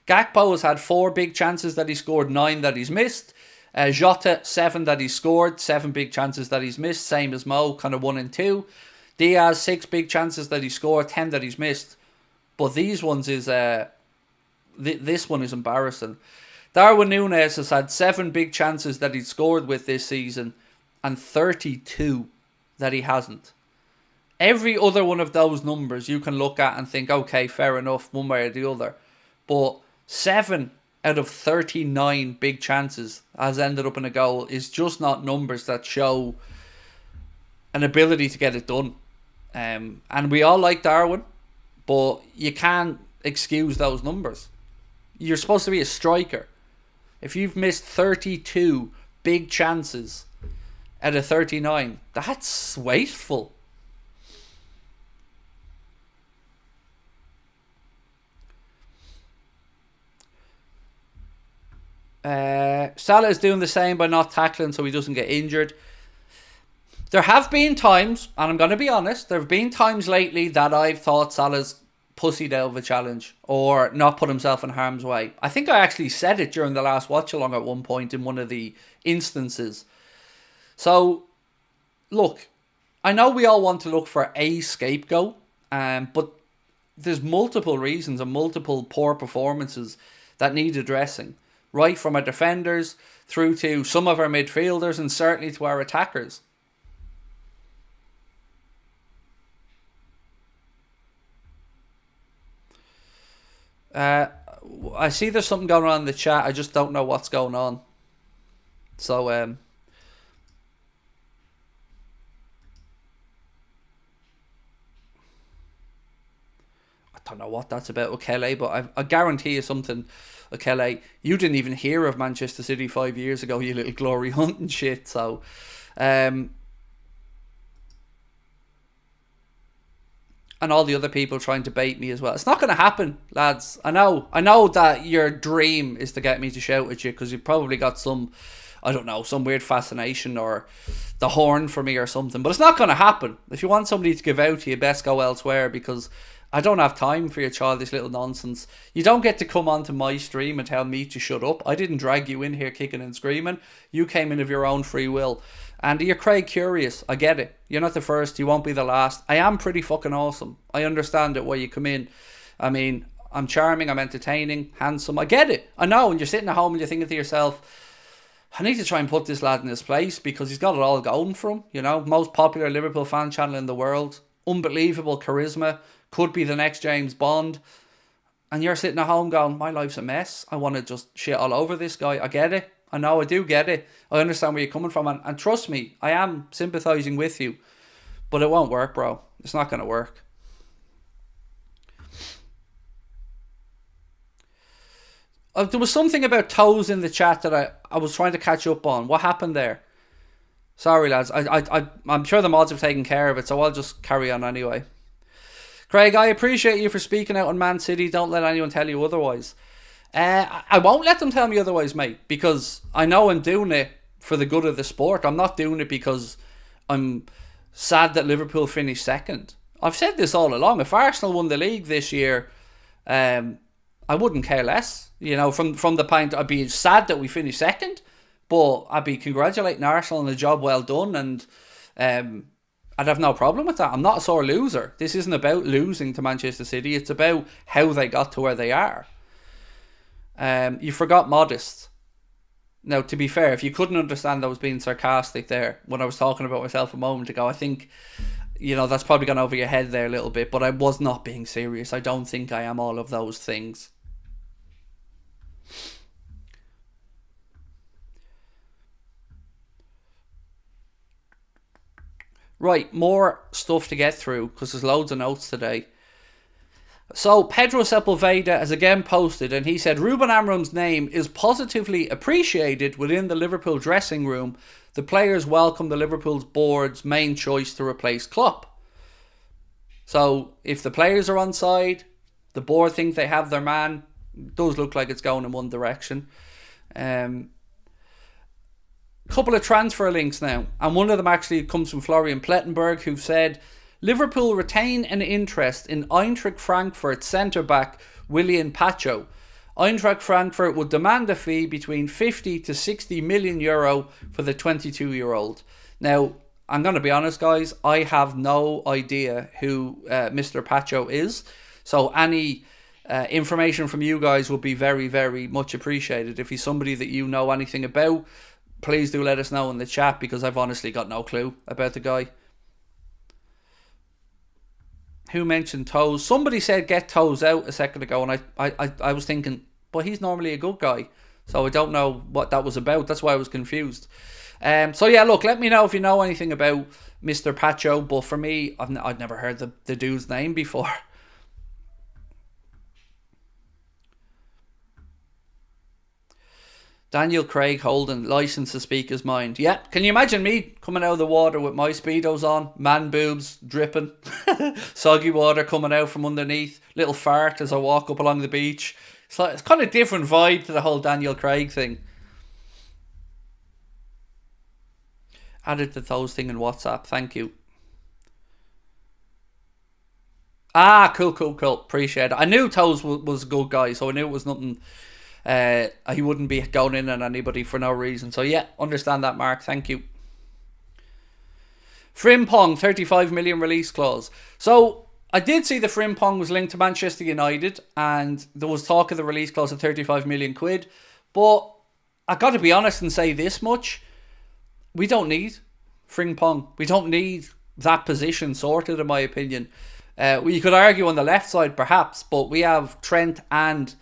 A: Gakpo has had 4 big chances that he scored, 9 that he's missed. Jota, 7 that he scored, 7 big chances that he's missed. Same as Mo, kind of 1 and 2. Diaz, 6 big chances that he scored, 10 that he's missed. But these ones is... this one is embarrassing. Darwin Nunez has had 7 big chances that he'd scored with this season and 32 that he hasn't. Every other one of those numbers you can look at and think, okay, fair enough, one way or the other. But 7 out of 39 big chances has ended up in a goal is just not numbers that show an ability to get it done. And we all like Darwin, but you can't excuse those numbers. You're supposed to be a striker. If you've missed 32 big chances out of 39, that's wasteful. Salah is doing the same by not tackling so he doesn't get injured. There have been times, and I'm going to be honest, there have been times lately that I've thought Salah's pussied out of a challenge or not put himself in harm's way. I think I actually said it during the last watch along at one point in one of the instances. So, look, I know we all want to look for a scapegoat, but there's multiple reasons and multiple poor performances that need addressing. Right from our defenders through to some of our midfielders and certainly to our attackers. I see there's something going on in the chat. I just don't know what's going on. So, I don't know what that's about, Okele, but I guarantee you something, Okele. You didn't even hear of Manchester City 5 years ago, you little glory hunting shit. So, and all the other people trying to bait me as well. It's not going to happen, lads. I know that your dream is to get me to shout at you because you've probably got some, I don't know, some weird fascination or the horn for me or something. But it's not going to happen. If you want somebody to give out to you, best go elsewhere because I don't have time for your childish little nonsense. You don't get to come onto my stream and tell me to shut up. I didn't drag you in here kicking and screaming. You came in of your own free will. And you're Craig curious. I get it. You're not the first. You won't be the last. I am pretty fucking awesome. I understand it why you come in. I mean, I'm charming. I'm entertaining. Handsome. I get it. I know. And you're sitting at home and you're thinking to yourself, I need to try and put this lad in his place because he's got it all going for him. You know, most popular Liverpool fan channel in the world. Unbelievable charisma. Could be the next James Bond. And you're sitting at home going, my life's a mess. I want to just shit all over this guy. I get it. I know, I do get it. I understand where you're coming from. And trust me, I am sympathising with you. But it won't work, bro. It's not going to work. There was something about toes in the chat that I was trying to catch up on. What happened there? Sorry, lads. I'm sure the mods have taken care of it, so I'll just carry on anyway. Craig, I appreciate you for speaking out on Man City. Don't let anyone tell you otherwise. I won't let them tell me otherwise, mate, because I know I'm doing it for the good of the sport. I'm not doing it because I'm sad that Liverpool finished second. I've said this all along. If Arsenal won the league this year, I wouldn't care less. You know, from the point, I'd be sad that we finished second, but I'd be congratulating Arsenal on a job well done, and I'd have no problem with that. I'm not a sore loser. This isn't about losing to Manchester City. It's about how they got to where they are. You forgot modest. Now, to be fair, if you couldn't understand I was being sarcastic there when I was talking about myself a moment ago, I think that's probably gone over your head there a little bit, but I was not being serious. I don't think I am all of those things. Right, more stuff to get through because there's loads of notes today. So Pedro Sepulveda has again posted, and he said Ruben Amorim's name is positively appreciated within the Liverpool dressing room. The players welcome the Liverpool's board's main choice to replace Klopp. So if the players are on side, the board think they have their man. It does look like it's going in one direction. Couple of transfer links now, and one of them actually comes from Florian Plettenberg, who said Liverpool retain an interest in Eintracht Frankfurt centre-back Willian Pacho. Eintracht Frankfurt would demand a fee between 50 to 60 million euro for the 22-year-old. Now, I'm going to be honest, guys, I have no idea who Mr. Pacho is, so any information from you guys would be very, very much appreciated. If he's somebody that you know anything about, please do let us know in the chat, because I've honestly got no clue about the guy. Who mentioned Toes? Somebody said get Toes out a second ago, and I was thinking, but he's normally a good guy, so I don't know what that was about. That's why I was confused. So yeah, look, let me know if you know anything about Mr. Pacho, but for me, I've never heard the dude's name before. Daniel Craig Houlden, licensed to speak his mind. Yeah, can you imagine me coming out of the water with my Speedos on, man boobs dripping, soggy water coming out from underneath, little fart as I walk up along the beach. It's kind of different vibe to the whole Daniel Craig thing. Added the Toes thing in WhatsApp, thank you. Cool. Appreciate it. I knew Toes was a good guy, so I knew it was nothing. He wouldn't be going in on anybody for no reason. So yeah, understand that, Mark. Thank you. Frimpong, 35 million release clause. So I did see the Frimpong was linked to Manchester United, and there was talk of the release clause of 35 million quid. But I got to be honest and say this much: we don't need Frimpong. We don't need that position sorted, in my opinion. You could argue on the left side perhaps, but we have Trent and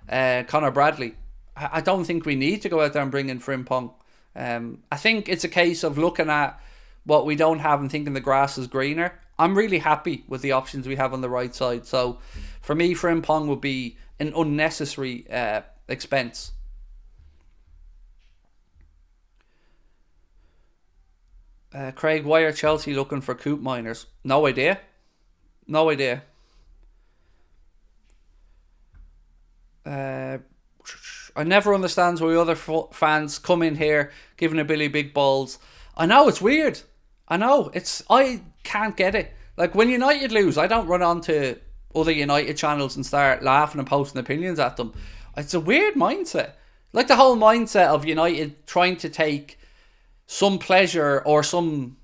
A: Connor Bradley. I don't think we need to go out there and bring in Frimpong. I think it's a case of looking at what we don't have and thinking the grass is greener. I'm really happy with the options we have on the right side. So for me, Frimpong would be an unnecessary expense. Craig, why are Chelsea looking for coop miners? No idea. I never understand why other fans come in here giving a Billy big balls. I know, it's weird. I can't get it. Like, when United lose, I don't run on to other United channels and start laughing and posting opinions at them. It's a weird mindset. Like the whole mindset of United trying to take some pleasure or some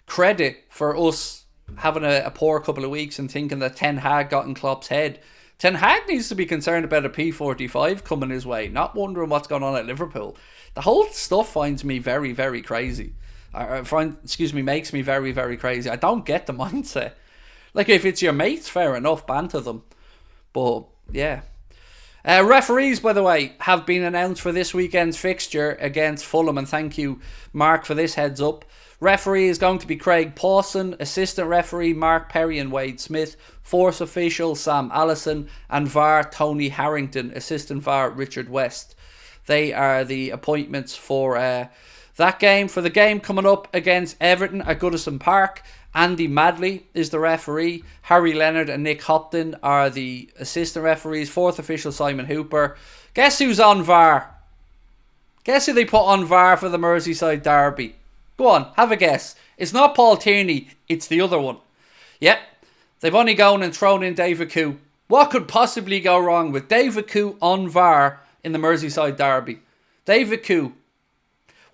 A: credit for us having a poor couple of weeks and thinking that Ten Hag got in Klopp's head. Ten Hag needs to be concerned about a P45 coming his way, not wondering what's going on at Liverpool. The whole stuff finds me very, very crazy. Makes me very, very crazy. I don't get the mindset. Like, if it's your mates, fair enough, banter them. But, yeah. Referees, by the way, have been announced for this weekend's fixture against Fulham, and thank you, Mark, for this heads up. Referee is going to be Craig Pawson, assistant referee Mark Perry and Wade Smith, fourth official Sam Allison, and VAR Tony Harrington, assistant VAR Richard West. They are the appointments for that game. For the game coming up against Everton at Goodison Park, Andy Madley is the referee. Harry Leonard and Nick Hopton are the assistant referees. Fourth official Simon Hooper. Guess who's on VAR? Guess who they put on VAR for the Merseyside derby? Go on, have a guess. It's not Paul Tierney, it's the other one. Yep, they've only gone and thrown in David Koo. What could possibly go wrong with David Koo on VAR in the Merseyside derby? David Koo.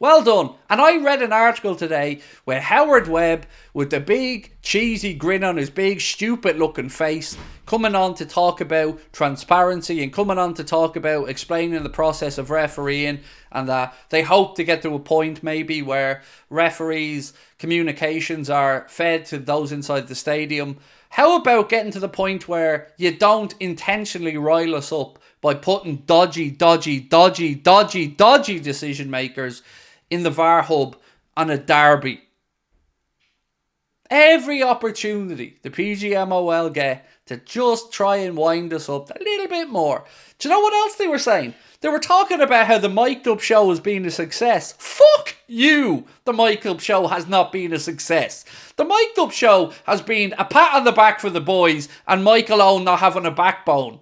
A: Well done. And I read an article today where Howard Webb, with the big cheesy grin on his big stupid looking face, coming on to talk about transparency and coming on to talk about explaining the process of refereeing, and that they hope to get to a point maybe where referees' communications are fed to those inside the stadium. How about getting to the point where you don't intentionally rile us up by putting dodgy decision makers in the VAR hub on a derby? Every opportunity the PGMOL get to just try and wind us up a little bit more. Do you know what else they were saying? They were talking about how the Mic'd Up show has been a success. Fuck you! The Mic'd Up show has not been a success. The Mic'd Up show has been a pat on the back for the boys and Michael Owen not having a backbone.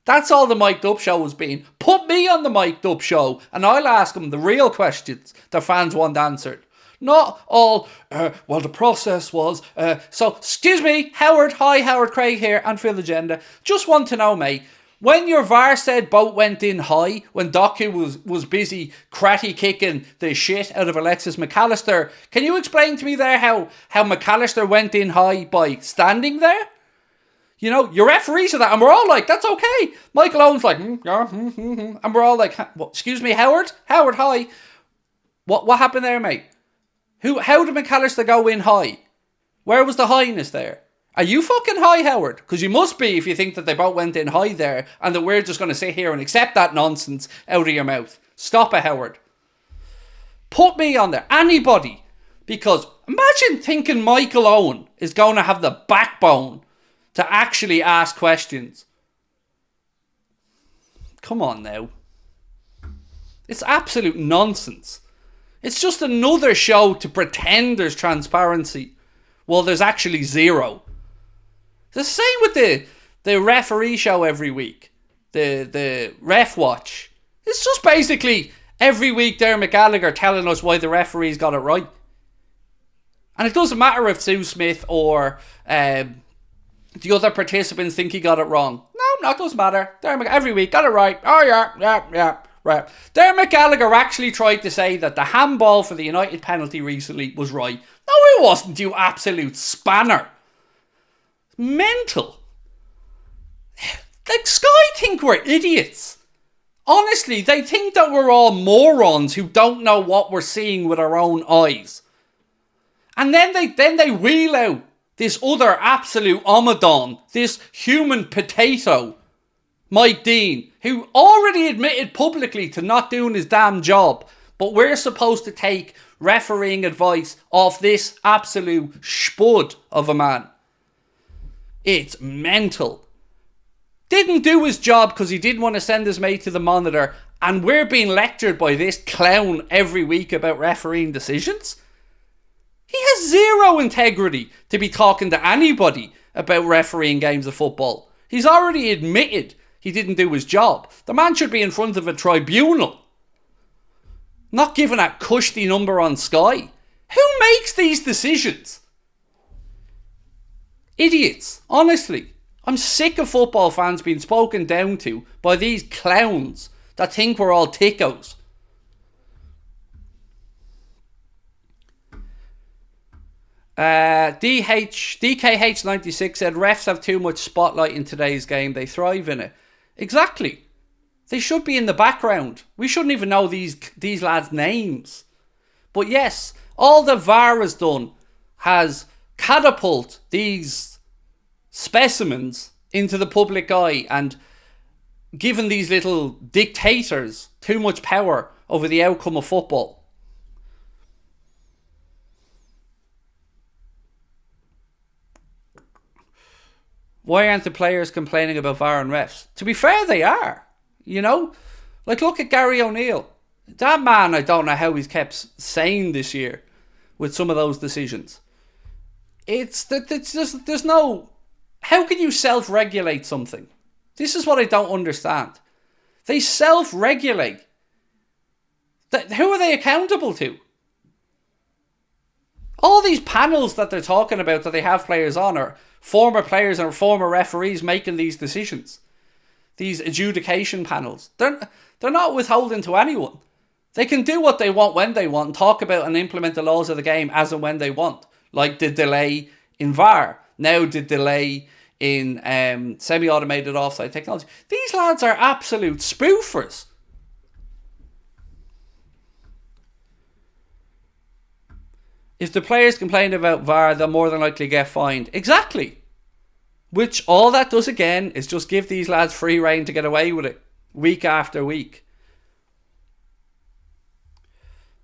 A: That's all the Mic'd Up show has been. Put me on the Mic'd Up show and I'll ask them the real questions the fans want answered. Not all, well, the process was, so, excuse me, Howard, hi, Howard, Craig here, Anfield Agenda. Just want to know, mate, when your VAR said boat went in high, when Doku was busy cratty kicking the shit out of Alexis McAllister, can you explain to me there how McAllister went in high by standing there? You know, your referee said that, and we're all like, that's okay. Michael Owen's like, yeah, and we're all like, excuse me, Howard? Howard, hi. What happened there, mate? How did McAllister go in high? Where was the highness there? Are you fucking high, Howard? Because you must be if you think that they both went in high there and that we're just going to sit here and accept that nonsense out of your mouth. Stop it, Howard. Put me on there. Anybody. Because imagine thinking Michael Owen is going to have the backbone to actually ask questions. Come on now. It's absolute nonsense. It's just another show to pretend there's transparency. Well, there's actually zero. The same with the referee show every week. The ref watch. It's just basically every week Dermot Gallagher telling us why the referees got it right. And it doesn't matter if Sue Smith or the other participants think he got it wrong. No, it doesn't matter. Dermot every week got it right. Oh yeah. Right. Dermot Gallagher actually tried to say that the handball for the United penalty recently was right. No, it wasn't, you absolute spanner. Mental. Like, Sky think we're idiots. Honestly, they think that we're all morons who don't know what we're seeing with our own eyes. And then they wheel out this other absolute omadon, this human potato, Mike Dean, who already admitted publicly to not doing his damn job, but we're supposed to take refereeing advice off this absolute spud of a man. It's mental. Didn't do his job because he didn't want to send his mate to the monitor, and we're being lectured by this clown every week about refereeing decisions? He has zero integrity to be talking to anybody about refereeing games of football. He's already admitted he didn't do his job. The man should be in front of a tribunal. Not given a cushy number on Sky. Who makes these decisions? Idiots. Honestly. I'm sick of football fans being spoken down to by these clowns that think we're all tickos. DKH96 said refs have too much spotlight in today's game. They thrive in it. Exactly. They should be in the background. We shouldn't even know these lads' names. But yes, all the VAR has done has catapult these specimens into the public eye and given these little dictators too much power over the outcome of football. Why aren't the players complaining about VAR and refs? To be fair, they are. You know? Like, look at Gary O'Neill. That man, I don't know how he's kept sane this year with some of those decisions. It's just, there's no... How can you self-regulate something? This is what I don't understand. They self-regulate. Who are they accountable to? All these panels that they're talking about that they have players on are former players and former referees making these decisions. These adjudication panels. They're not withholding to anyone. They can do what they want when they want and talk about and implement the laws of the game as and when they want. Like the delay in VAR. Now the delay in semi-automated offside technology. These lads are absolute spoofers. If the players complain about VAR, they'll more than likely get fined. Exactly. Which all that does again is just give these lads free rein to get away with it week after week.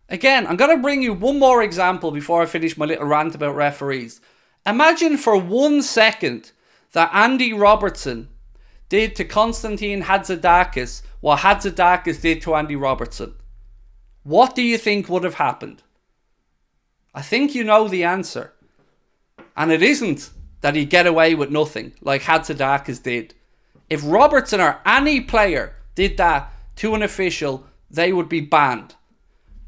A: Again, I'm going to bring you one more example before I finish my little rant about referees. Imagine for 1 second that Andy Robertson did to Konstantin Hadzidakis what Hadzidakis did to Andy Robertson. What do you think would have happened? I think you know the answer. And it isn't that he'd get away with nothing like Hadzidakis did. If Robertson or any player did that to an official, they would be banned.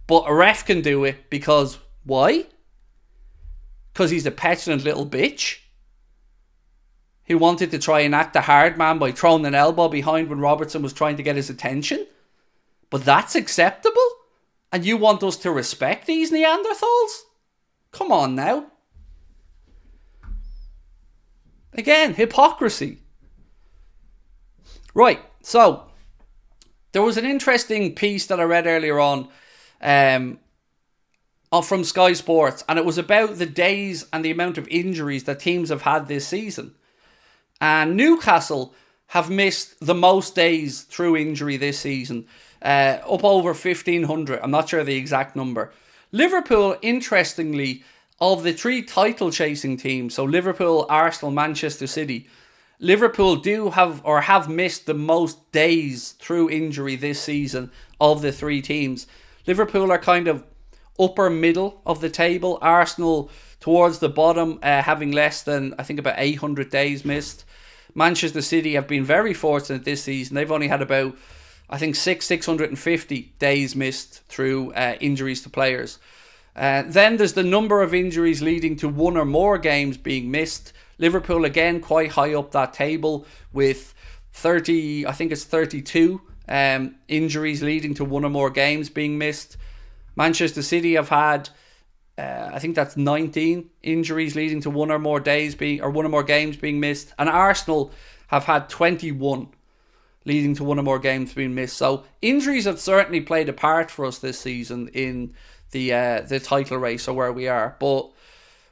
A: But a ref can do it because, why? Because he's a petulant little bitch who wanted to try and act a hard man by throwing an elbow behind when Robertson was trying to get his attention. But that's acceptable? And you want us to respect these Neanderthals? Come on now. Again, hypocrisy. Right, so there was an interesting piece that I read earlier on from Sky Sports, and it was about the days and the amount of injuries that teams have had this season. And Newcastle have missed the most days through injury this season, up over 1,500. I'm not sure the exact number. Liverpool, interestingly, of the 3 title-chasing teams, so Liverpool, Arsenal, Manchester City, Liverpool do have missed the most days through injury this season of the 3 teams. Liverpool are kind of upper middle of the table. Arsenal towards the bottom, having less than, I think, about 800 days missed. Manchester City have been very fortunate this season. They've only had about, I think, 650 days missed through injuries to players. Then there's the number of injuries leading to 1 or more games being missed. Liverpool, again, quite high up that table with 30, I think it's 32 injuries leading to 1 or more games being missed. Manchester City have had, I think that's 19 injuries leading to 1 or more days being, or 1 or more games being missed. And Arsenal have had 21 leading to 1 or more games being missed. So injuries have certainly played a part for us this season in the title race or where we are. But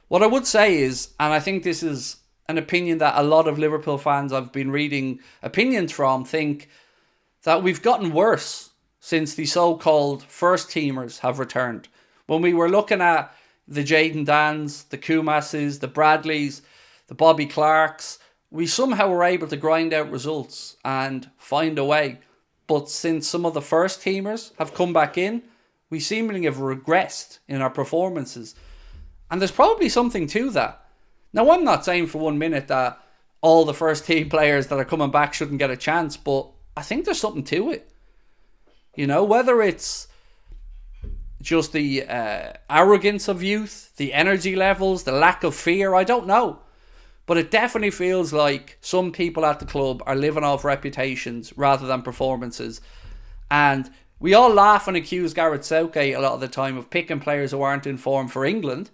A: what I would say is, and I think this is an opinion that a lot of Liverpool fans I've been reading opinions from think that we've gotten worse since the so-called first teamers have returned. When we were looking at the Jayden Dans, the Kumases, the Bradleys, the Bobby Clarks, we somehow were able to grind out results and find a way. But since some of the first teamers have come back in, we seemingly have regressed in our performances. And there's probably something to that. Now, I'm not saying for 1 minute that all the first team players that are coming back shouldn't get a chance, but I think there's something to it. You know, whether it's just the arrogance of youth, the energy levels, the lack of fear, I don't know. But it definitely feels like some people at the club are living off reputations rather than performances. And we all laugh and accuse Gareth Southgate a lot of the time of picking players who aren't in form for England.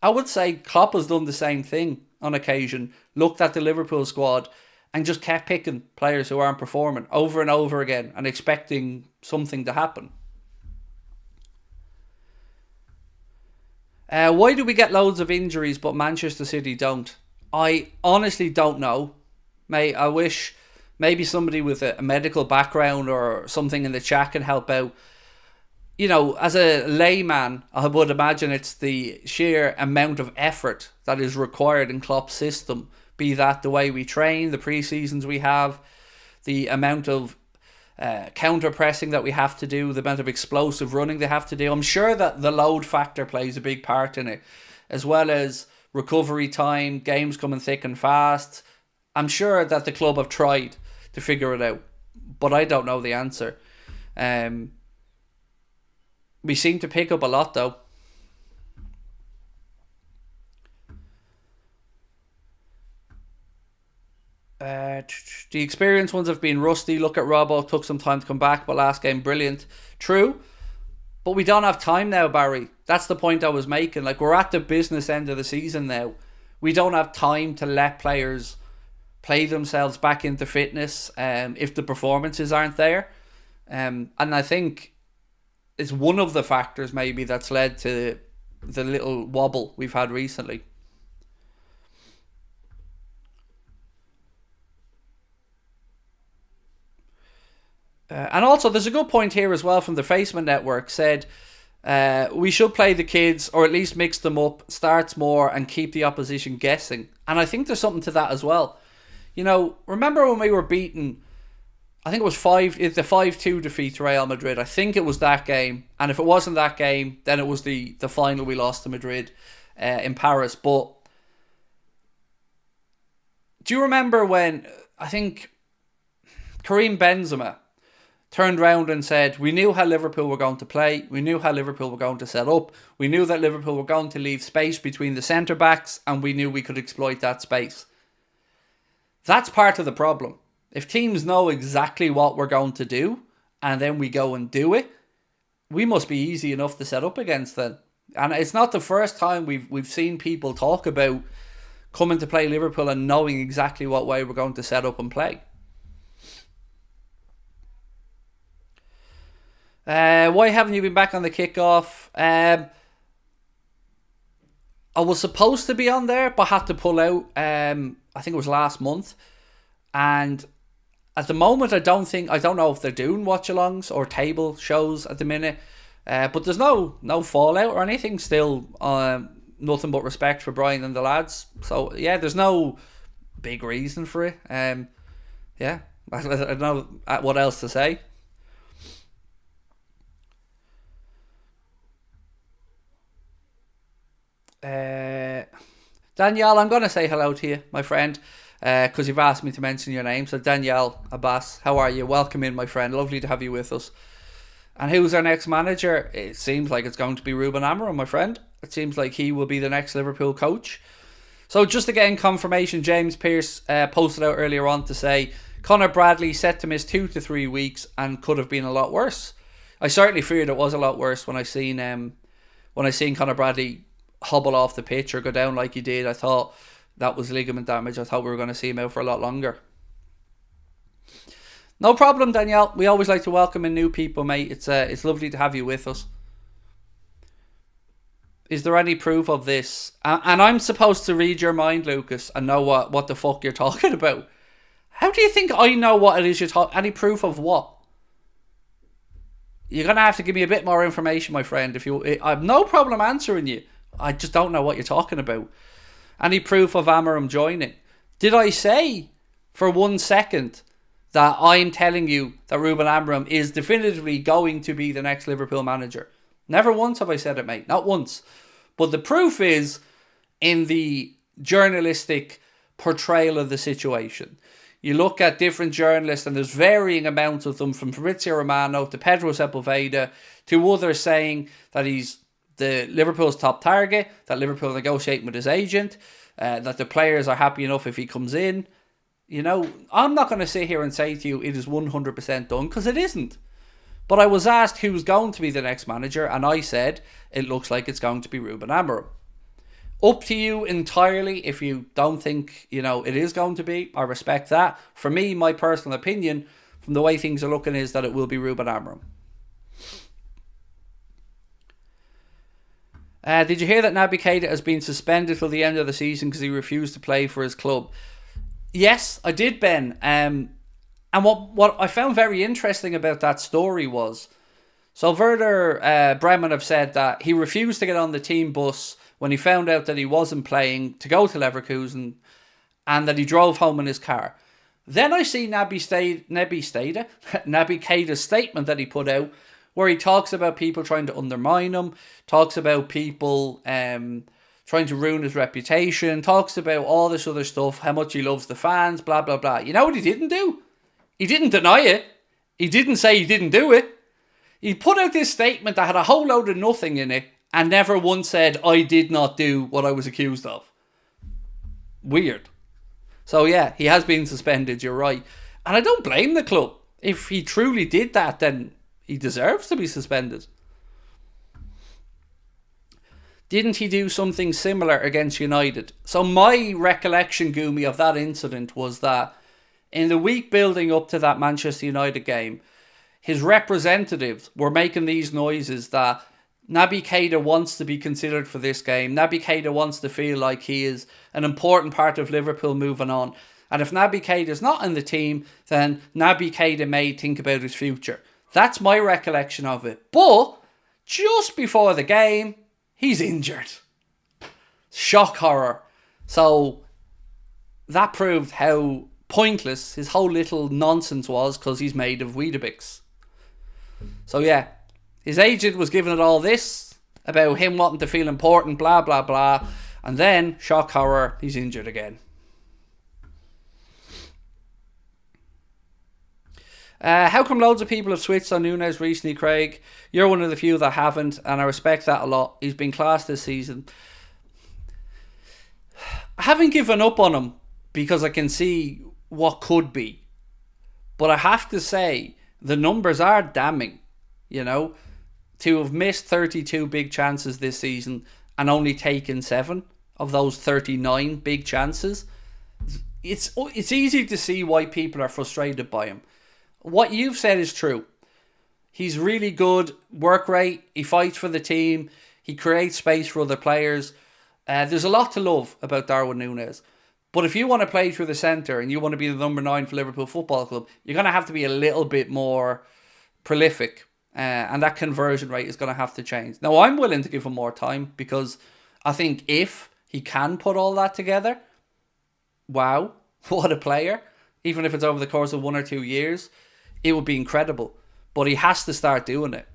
A: I would say Klopp has done the same thing on occasion, looked at the Liverpool squad and just kept picking players who aren't performing over and over again and expecting something to happen. Why do we get loads of injuries but Manchester City don't? I honestly don't know. Mate, I wish maybe somebody with a medical background or something in the chat can help out. You know, as a layman, I would imagine it's the sheer amount of effort that is required in Klopp's system. Be that the way we train, the pre-seasons we have, the amount of counter-pressing that we have to do, the amount of explosive running they have to do. I'm sure that the load factor plays a big part in it, as well as recovery time, games coming thick and fast. I'm sure that the club have tried to figure it out, but I don't know the answer. We seem to pick up a lot, though. The experienced ones have been rusty. Look at Robbo, took some time to come back, but last game, brilliant. True. But we don't have time now, Barry. That's the point I was making. Like, we're at the business end of the season now. We don't have time to let players play themselves back into fitness if the performances aren't there. And I think it's one of the factors maybe that's led to the little wobble we've had recently. And also, there's a good point here as well from the Faceman Network. Said we should play the kids, or at least mix them up, starts more, and keep the opposition guessing. And I think there's something to that as well. You know, remember when we were beaten? I think it was the 5-2 defeat to Real Madrid. I think it was that game. And if it wasn't that game, then it was the final we lost to Madrid in Paris. But do you remember when, I think, Karim Benzema turned around and said, we knew how Liverpool were going to play. We knew how Liverpool were going to set up. We knew that Liverpool were going to leave space between the centre-backs, and we knew we could exploit that space. That's part of the problem. If teams know exactly what we're going to do, and then we go and do it, we must be easy enough to set up against them. And it's not the first time we've seen people talk about coming to play Liverpool and knowing exactly what way we're going to set up and play. Why haven't you been back on the kickoff? I was supposed to be on there, but had to pull out. I think it was last month. And at the moment, I don't know if they're doing watch-alongs or table shows at the minute. But there's no fallout or anything. Still, nothing but respect for Brian and the lads. So, yeah, there's no big reason for it. Yeah, I don't know what else to say. Danielle, I'm going to say hello to you, my friend, because you've asked me to mention your name. So Danielle Abbas, how are you? Welcome in, my friend. Lovely to have you with us. And who's our next manager? It seems like it's going to be Ruben Amorim, my friend. It seems like he will be the next Liverpool coach. So just again, confirmation, James Pearce posted out earlier on to say Conor Bradley set to miss 2 to 3 weeks and could have been a lot worse. I certainly feared it was a lot worse when I seen Conor Bradley hobble off the pitch or go down like he did. I thought that was ligament damage. I thought we were going to see him out for a lot longer. No problem, Danielle. We always like to welcome in new people, mate. It's lovely to have you with us. Is there any proof of this? And I'm supposed to read your mind, Lucas, and know what the fuck you're talking about. How do you think I know what it is you're talking? Any proof of what? You're going to have to give me a bit more information, my friend. I have no problem answering you. I just don't know what you're talking about. Any proof of Amorim joining? Did I say for 1 second that I'm telling you that Ruben Amorim is definitively going to be the next Liverpool manager? Never once have I said it, mate. Not once. But the proof is in the journalistic portrayal of the situation. You look at different journalists and there's varying amounts of them, from Fabrizio Romano to Pedro Sepulveda to others saying that he's the Liverpool's top target, that Liverpool are negotiating with his agent, that the players are happy enough if he comes in. You know, I'm not going to sit here and say to you it is 100% done, because it isn't. But I was asked who's going to be the next manager, and I said it looks like it's going to be Ruben Amorim. Up to you entirely if you don't think, it is going to be. I respect that. For me, my personal opinion, from the way things are looking, is that it will be Ruben Amorim. Did you hear that Naby Keita has been suspended till the end of the season because he refused to play for his club? Yes, I did, Ben. And what I found very interesting about that story was, so Werder Bremen have said that he refused to get on the team bus when he found out that he wasn't playing to go to Leverkusen, and that he drove home in his car. Then I see Naby Keita's statement that he put out, where he talks about people trying to undermine him, talks about people trying to ruin his reputation, talks about all this other stuff, how much he loves the fans, blah, blah, blah. You know what he didn't do? He didn't deny it. He didn't say he didn't do it. He put out this statement that had a whole load of nothing in it and never once said, I did not do what I was accused of. Weird. So yeah, he has been suspended, you're right. And I don't blame the club. If he truly did that, then he deserves to be suspended. Didn't he do something similar against United? So my recollection, Goomy, of that incident was that in the week building up to that Manchester United game, his representatives were making these noises that Naby Keita wants to be considered for this game. Naby Keita wants to feel like he is an important part of Liverpool moving on. And if Naby Keita is not in the team, then Naby Keita may think about his future. That's my recollection of it. But just before the game, he's injured. Shock horror. So that proved how pointless his whole little nonsense was, because he's made of Weetabix. So yeah, his agent was giving it all this about him wanting to feel important, blah, blah, blah. And then, shock horror, he's injured again. How come loads of people have switched on Nunez recently, Craig? You're one of the few that haven't, and I respect that a lot. He's been class this season. I haven't given up on him because I can see what could be. But I have to say, the numbers are damning, you know. To have missed 32 big chances this season and only taken 7 of those 39 big chances. It's easy to see why people are frustrated by him. What you've said is true. He's really good, work rate, he fights for the team, he creates space for other players. There's a lot to love about Darwin Nunez. But if you want to play through the centre and you want to be the number 9 for Liverpool Football Club, you're going to have to be a little bit more prolific. And that conversion rate is going to have to change. Now, I'm willing to give him more time because I think if he can put all that together, wow, what a player. Even if it's over the course of 1 or 2 years, it would be incredible. But he has to start doing it.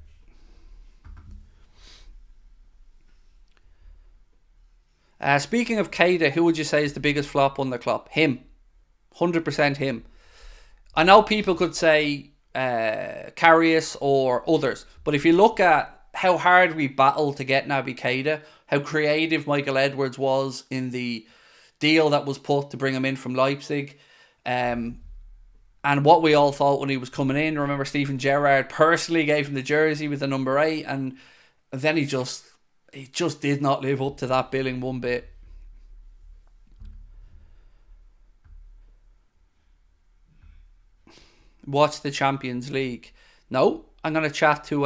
A: Speaking of Keita, who would you say is the biggest flop under Klopp? Him. 100% him. I know people could say Karius or others, but if you look at how hard we battled to get Naby Keita, how creative Michael Edwards was in the deal that was put to bring him in from Leipzig, and what we all thought when he was coming in. Remember, Steven Gerrard personally gave him the jersey with the number 8, and then he just did not live up to that billing one bit. Watch the Champions League. No, I'm gonna chat to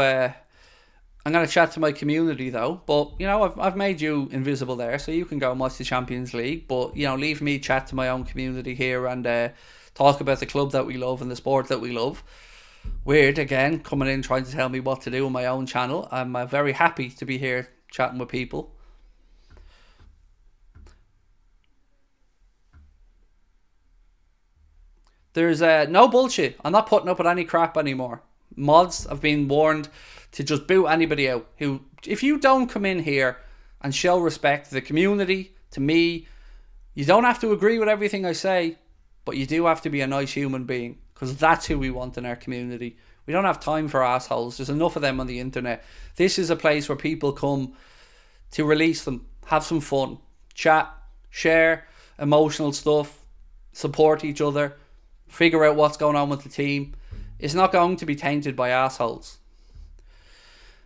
A: my community though. But you know, I've made you invisible there, so you can go and watch the Champions League. But you know, leave me chat to my own community here and talk about the club that we love and the sport that we love. Weird again, coming in trying to tell me what to do on my own channel. I'm very happy to be here chatting with people. There's no bullshit. I'm not putting up with any crap anymore. Mods have been warned to just boot anybody out. Who, if you don't come in here and show respect to the community, to me, you don't have to agree with everything I say, but you do have to be a nice human being, because that's who we want in our community. We don't have time for assholes. There's enough of them on the internet. This is a place where people come to release them, have some fun, chat, share emotional stuff, support each other, figure out what's going on with the team. It's not going to be tainted by assholes.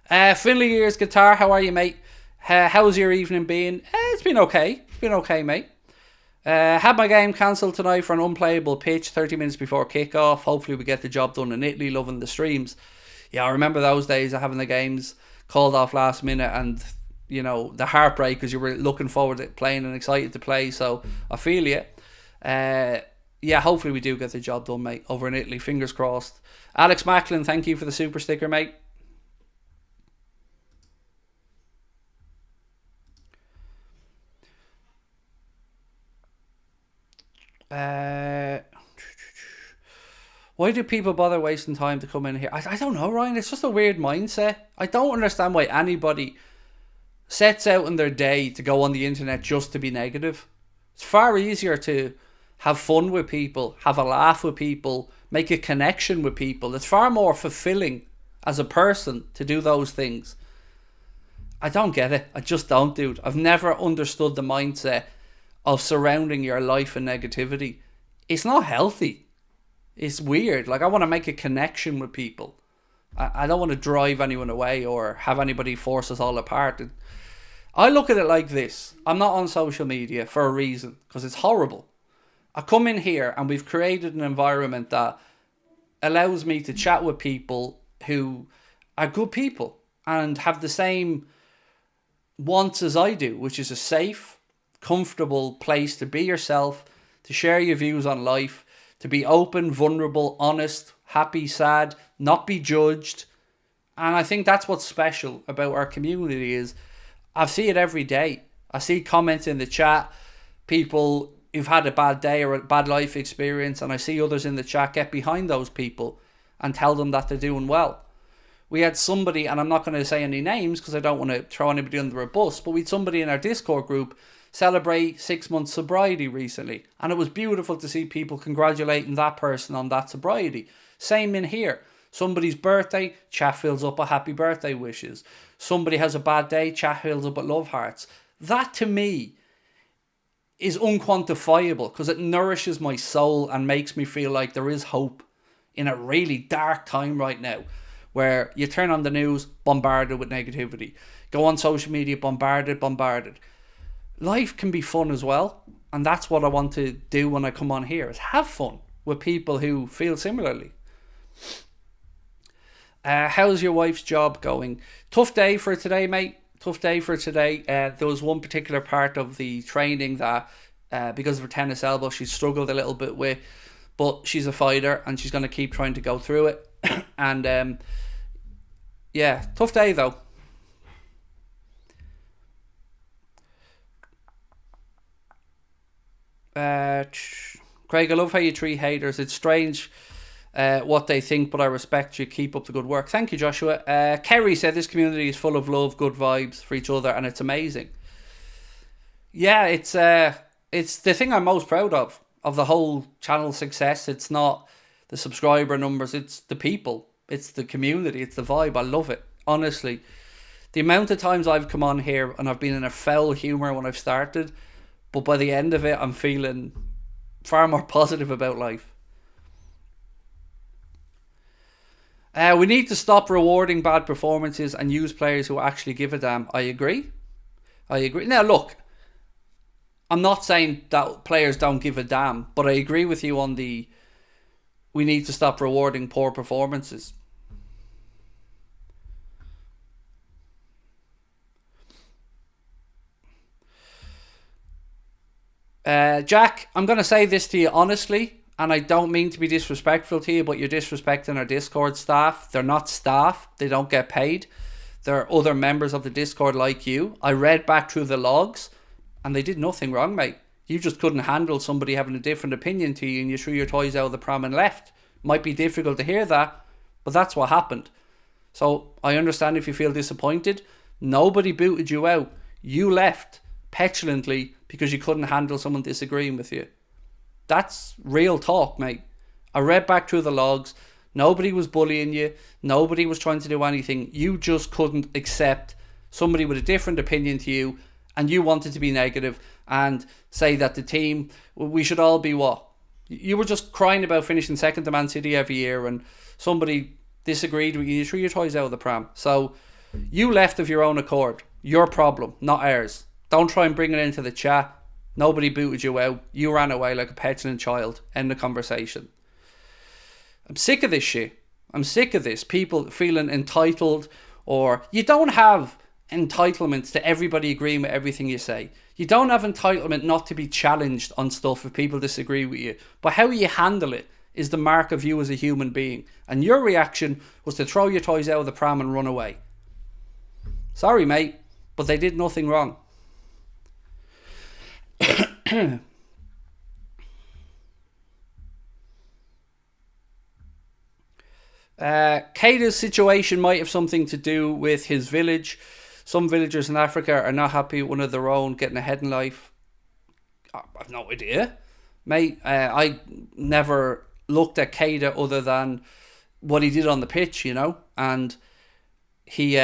A: Finley Ears Guitar, how are you, mate? How's your evening been? It's been okay. It's been okay, mate. Had my game cancelled tonight for an unplayable pitch 30 minutes before kickoff. Hopefully we get the job done in Italy. Loving the streams. Yeah, I remember those days of having the games called off last minute, and you know, the heartbreak because you were looking forward to playing and excited to play. So I feel you. Yeah, hopefully we do get the job done, mate, over in Italy. Fingers crossed. Alex Macklin, thank you for the super sticker, mate. Why do people bother wasting time to come in here? I don't know, Ryan. It's just a weird mindset. I don't understand why anybody sets out in their day to go on the internet just to be negative. It's far easier to have fun with people, have a laugh with people, make a connection with people. It's far more fulfilling as a person to do those things. I don't get it. I just don't, dude. I've never understood the mindset of surrounding your life in negativity. It's not healthy. It's weird. Like, I want to make a connection with people. I don't want to drive anyone away or have anybody force us all apart. I look at it like this. I'm not on social media for a reason, because it's horrible. I come in here and we've created an environment that allows me to chat with people who are good people and have the same wants as I do, which is a safe, comfortable place to be yourself, to share your views on life, to be open, vulnerable, honest, happy, sad, not be judged. And I think that's what's special about our community is I see it every day. I see comments in the chat, people who've had a bad day or a bad life experience, and I see others in the chat get behind those people and tell them that they're doing well. We had somebody, and I'm not going to say any names because I don't want to throw anybody under a bus, but we had somebody in our Discord group celebrate 6 months sobriety recently, and it was beautiful to see people congratulating that person on that sobriety. Same in here. Somebody's birthday, chat fills up a happy birthday wishes. Somebody has a bad day, chat fills up at love hearts. That to me is unquantifiable because it nourishes my soul and makes me feel like there is hope in a really dark time right now, where you turn on the news, bombarded with negativity. Go on social media, bombarded. Life can be fun as well, and that's what I want to do when I come on here, is have fun with people who feel similarly. How's your wife's job going? Tough day for today, mate. Tough day for today. There was one particular part of the training that, because of her tennis elbow, she struggled a little bit with, but she's a fighter and she's going to keep trying to go through it. And yeah, tough day though. Craig, I love how you treat haters. It's strange what they think, but I respect you. Keep up the good work. Thank you, Joshua. Kerry said this community is full of love, good vibes for each other, and it's amazing. Yeah, it's the thing I'm most proud of the whole channel success. It's not the subscriber numbers, it's the people, it's the community, it's the vibe. I love it, honestly. The amount of times I've come on here and I've been in a foul humour when I've started, but by the end of it I'm feeling far more positive about life. We need to stop rewarding bad performances and use players who actually give a damn. I agree. Now look, I'm not saying that players don't give a damn, but I agree with you on the we need to stop rewarding poor performances. Jack, I'm going to say this to you honestly, and I don't mean to be disrespectful to you, but you're disrespecting our Discord staff. They're not staff. They don't get paid. They're other members of the Discord like you. I read back through the logs, and they did nothing wrong, mate. You just couldn't handle somebody having a different opinion to you, and you threw your toys out of the pram and left. Might be difficult to hear that, but that's what happened. So I understand if you feel disappointed. Nobody booted you out. You left petulantly because you couldn't handle someone disagreeing with you. That's real talk, mate. I read back through the logs. Nobody was bullying you. Nobody was trying to do anything. You just couldn't accept somebody with a different opinion to you, and you wanted to be negative and say that the team, we should all be what? You were just crying about finishing second to Man City every year, and somebody disagreed with you. You threw your toys out of the pram. So you left of your own accord. Your problem, not ours. Don't try and bring it into the chat. Nobody booted you out. You ran away like a petulant child. End the conversation. I'm sick of this shit. I'm sick of this. People feeling entitled, or you don't have entitlements to everybody agreeing with everything you say. You don't have entitlement not to be challenged on stuff if people disagree with you. But how you handle it is the mark of you as a human being. And your reaction was to throw your toys out of the pram and run away. Sorry, mate, but they did nothing wrong. Keita's situation might have something to do with his village. Some villagers in Africa are not happy with one of their own getting ahead in life. I've no idea, mate. I never looked at Keita other than what he did on the pitch, you know, and he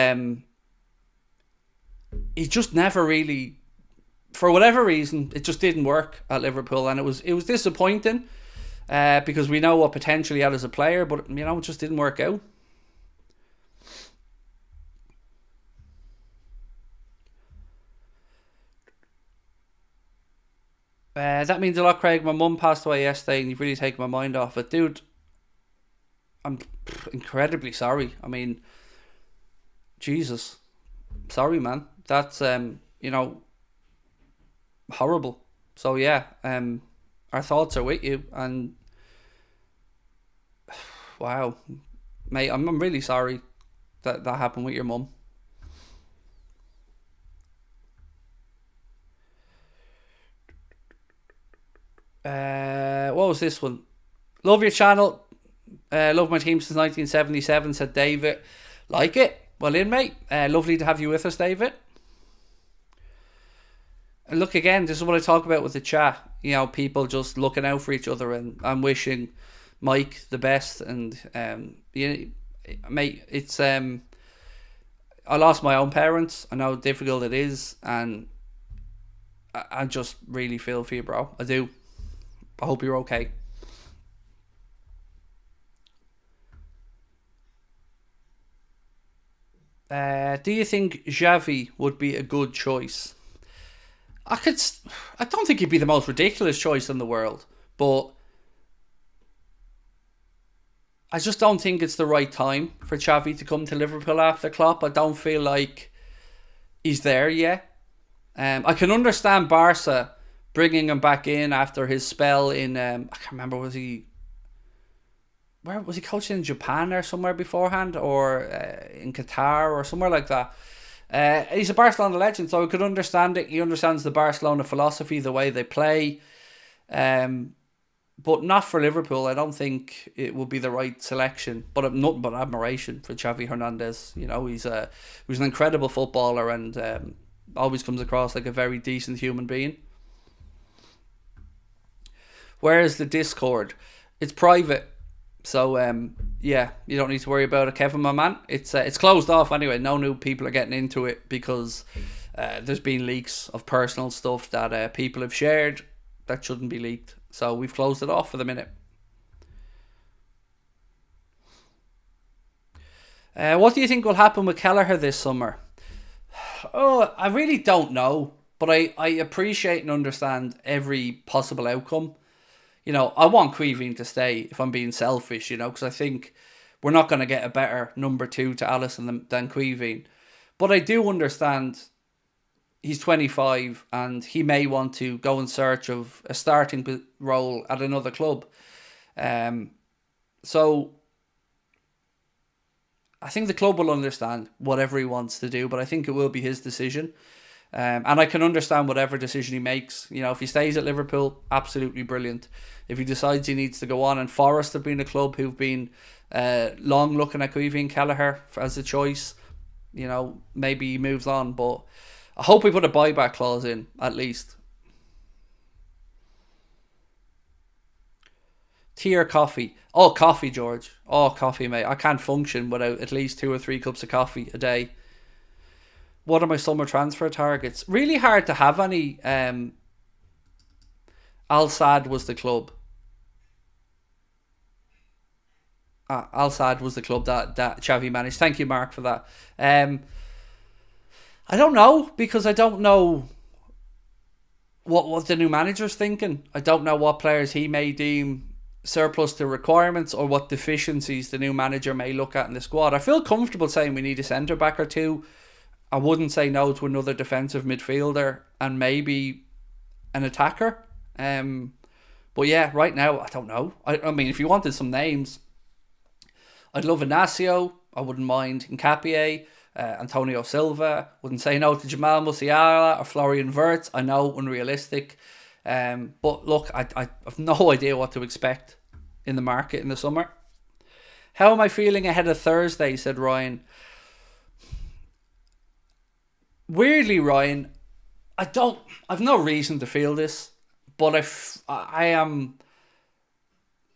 A: just never really, for whatever reason, it just didn't work at Liverpool, and it was disappointing because we know what potential he had as a player, but you know, it just didn't work out. That means a lot, Craig. My mum passed away yesterday, and you've really taken my mind off it, dude. I'm incredibly sorry. I mean, Jesus, sorry, man. That's horrible. So yeah, our thoughts are with you, and wow, mate, I'm really sorry that that happened with your mum. What was this one? Love your channel. Love my team since 1977, said David. Like it? Well, in, mate. Lovely to have you with us, David. And look, again, this is what I talk about with the chat. You know, people just looking out for each other, and I'm wishing Mike the best. And mate, it's I lost my own parents. I know how difficult it is, and I just really feel for you, bro. I do. I hope you're okay. Do you think Xavi would be a good choice? I could. I don't think he'd be the most ridiculous choice in the world, but I just don't think it's the right time for Xavi to come to Liverpool after Klopp. I don't feel like he's there yet. I can understand Barca bringing him back in after his spell in. I can't remember, was he, where was he coaching, in Japan or somewhere beforehand, or in Qatar or somewhere like that. He's a Barcelona legend, so I could understand it. He understands the Barcelona philosophy, the way they play, um, but not for Liverpool. I don't think it would be the right selection. But I'm nothing but admiration for Xavi Hernandez. You know, he's an incredible footballer, and always comes across like a very decent human being. Whereas the Discord, it's private. So yeah, you don't need to worry about it, Kevin, my man. It's closed off anyway. No new people are getting into it because there's been leaks of personal stuff that people have shared that shouldn't be leaked. So we've closed it off for the minute. What do you think will happen with Kelleher this summer? Oh, I really don't know, but I appreciate and understand every possible outcome. You know, I want Queeveen to stay if I'm being selfish, you know, because I think we're not going to get a better number two to Allison than Queeveen. But I do understand he's 25 and he may want to go in search of a starting role at another club. Um, so I think the club will understand whatever he wants to do, but I think it will be his decision. And I can understand whatever decision he makes. You know, if he stays at Liverpool, absolutely brilliant. If he decides he needs to go on, and Forest have been a club who've been long looking at Queeveen Kelleher as a choice, you know, maybe he moves on. But I hope we put a buyback clause in, at least. Tea or coffee? Oh, coffee, George. Oh, coffee, mate. I can't function without at least 2 or 3 cups of coffee a day. What are my summer transfer targets? Really hard to have any. Al Sadd was the club. Al Sadd was the club that Xavi managed. Thank you, Mark, for that. I don't know, because I don't know what the new manager's thinking. I don't know what players he may deem surplus to requirements, or what deficiencies the new manager may look at in the squad. I feel comfortable saying we need a centre back or two. I wouldn't say no to another defensive midfielder and maybe an attacker. But yeah, right now, I don't know. I mean, if you wanted some names, I'd love Inacio. I wouldn't mind Nkapie, Antonio Silva. Wouldn't say no to Jamal Musiala or Florian Wirtz. I know, unrealistic. But look, I have no idea what to expect in the market in the summer. How am I feeling ahead of Thursday, said Ryan. Weirdly, Ryan, I've no reason to feel this, but I am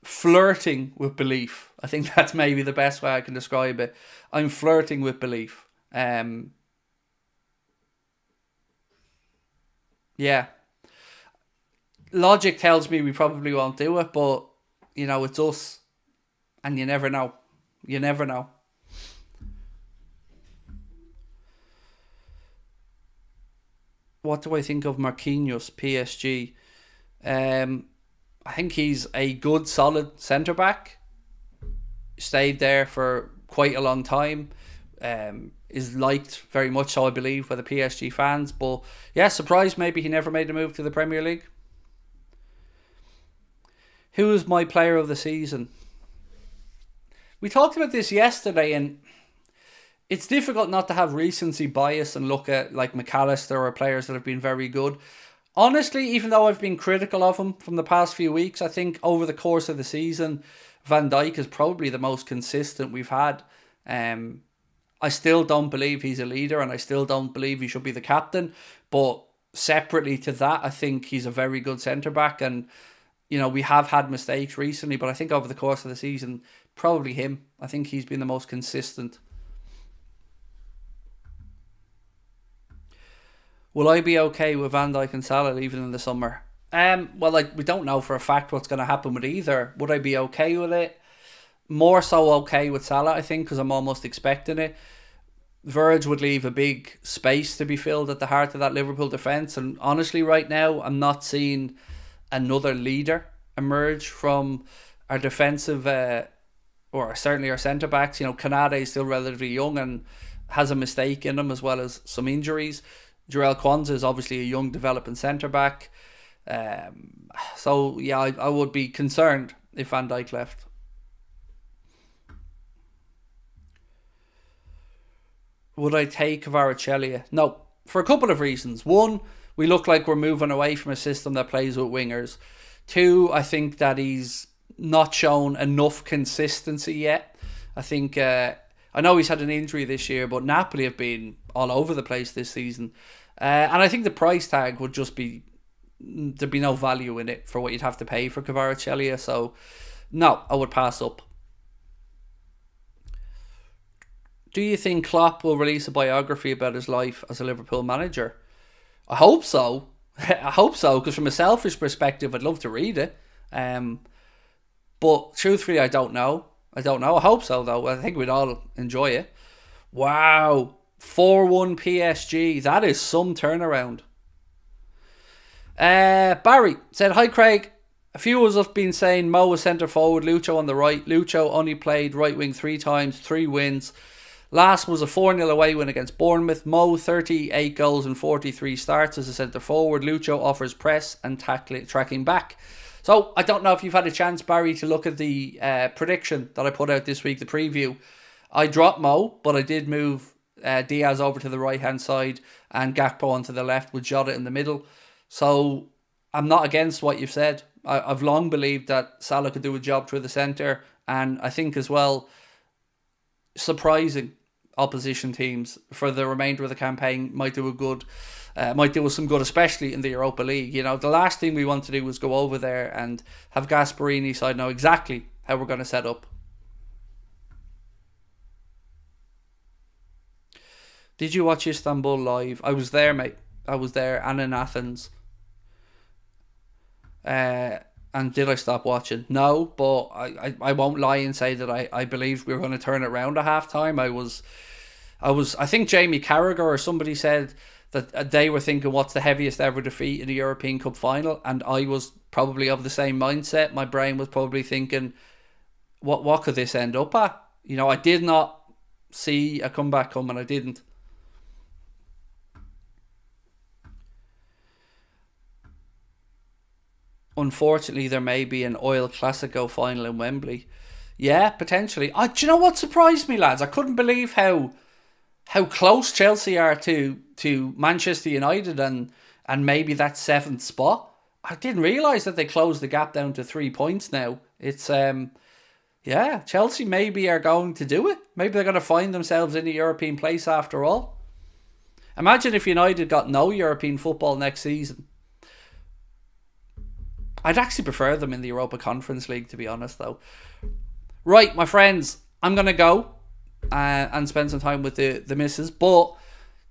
A: flirting with belief. I think that's maybe the best way I can describe it. I'm flirting with belief. Yeah. Logic tells me we probably won't do it, but, you know, it's us. And you never know. You never know. What do I think of Marquinhos, PSG? I think he's a good, solid centre back. Stayed there for quite a long time. Is liked very much so, I believe, by the PSG fans. But yeah, surprised maybe he never made a move to the Premier League. Who is my player of the season? We talked about this yesterday, and it's difficult not to have recency bias and look at like McAllister or players that have been very good. Honestly, even though I've been critical of him from the past few weeks, I think over the course of the season, Van Dijk is probably the most consistent we've had. I still don't believe he's a leader, and I still don't believe he should be the captain. But separately to that, I think he's a very good centre-back. And, you know, we have had mistakes recently, but I think over the course of the season, probably him. I think he's been the most consistent. Will I be okay with Van Dijk and Salah leaving in the summer? Well, like, we don't know for a fact what's going to happen with either. Would I be okay with it? More so okay with Salah, I think, because I'm almost expecting it. Verge would leave a big space to be filled at the heart of that Liverpool defence. And honestly, right now, I'm not seeing another leader emerge from our defensive, or certainly our centre-backs. You know, Kanade is still relatively young and has a mistake in him as well as some injuries. Jarell Kwanzaa is obviously a young developing centre-back. So, yeah, I would be concerned if Van Dijk left. Would I take Kvaratskhelia? No, for a couple of reasons. One, we look like we're moving away from a system that plays with wingers. Two, I think that he's not shown enough consistency yet. I think, I know he's had an injury this year, but Napoli have been all over the place this season. And I think the price tag would just be, there'd be no value in it for what you'd have to pay for Kvaratskhelia. So, no, I would pass up. Do you think Klopp will release a biography about his life as a Liverpool manager? I hope so. I hope so, because from a selfish perspective, I'd love to read it. But truthfully, I don't know. I hope so, though. I think we'd all enjoy it. Wow. 4-1 PSG. That is some turnaround. Barry said, "Hi Craig. A few of us have been saying Mo was centre forward, Lucho on the right. Lucho only played right wing 3 times, 3 wins. Last was a 4-0 away win against Bournemouth. Mo, 38 goals and 43 starts as a centre forward. Lucho offers press and tracking back." So, I don't know if you've had a chance, Barry, to look at the prediction that I put out this week, the preview. I dropped Mo, but I did move Diaz over to the right-hand side and Gakpo onto the left with Jota in the middle. So, I'm not against what you've said. I've long believed that Salah could do a job through the centre, and I think as well, surprising opposition teams for the remainder of the campaign might do us some good, especially in the Europa League. You know, the last thing we want to do was go over there and have Gasperini side know exactly how we're going to set up. Did you watch Istanbul live? I was there, mate. I was there and in Athens. And did I stop watching? No, but I won't lie and say that I believed we were going to turn it around at halftime. I think Jamie Carragher or somebody said that they were thinking what's the heaviest ever defeat in a European Cup final, and I was probably of the same mindset. My brain was probably thinking, what could this end up at? You know, I did not see a comeback coming. I didn't. Unfortunately, there may be an Oil Clasico final in Wembley. Yeah, potentially. Do you know what surprised me, lads? I couldn't believe how close Chelsea are to Manchester United and maybe that 7th spot. I didn't realise that they closed the gap down to 3 points now. It's Chelsea maybe are going to do it. Maybe they're going to find themselves in a European place after all. Imagine if United got no European football next season. I'd actually prefer them in the Europa Conference League, to be honest, though. Right, my friends, I'm going to go and spend some time with the missus. But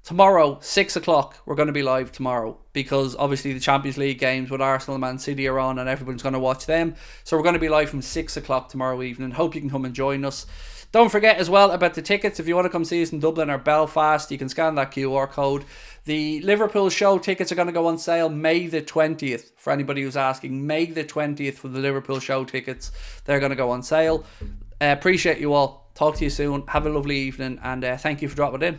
A: Tomorrow, 6 o'clock, we're going to be live tomorrow because obviously the Champions League games with Arsenal and Man City are on and everyone's going to watch them. So we're going to be live from 6 o'clock tomorrow evening. Hope you can come and join us. Don't forget as well about the tickets. If you want to come see us in Dublin or Belfast, you can scan that QR code. The Liverpool show tickets are going to go on sale May the 20th. For anybody who's asking, May the 20th for the Liverpool show tickets. They're going to go on sale. Appreciate you all. Talk to you soon. Have a lovely evening and thank you for dropping in.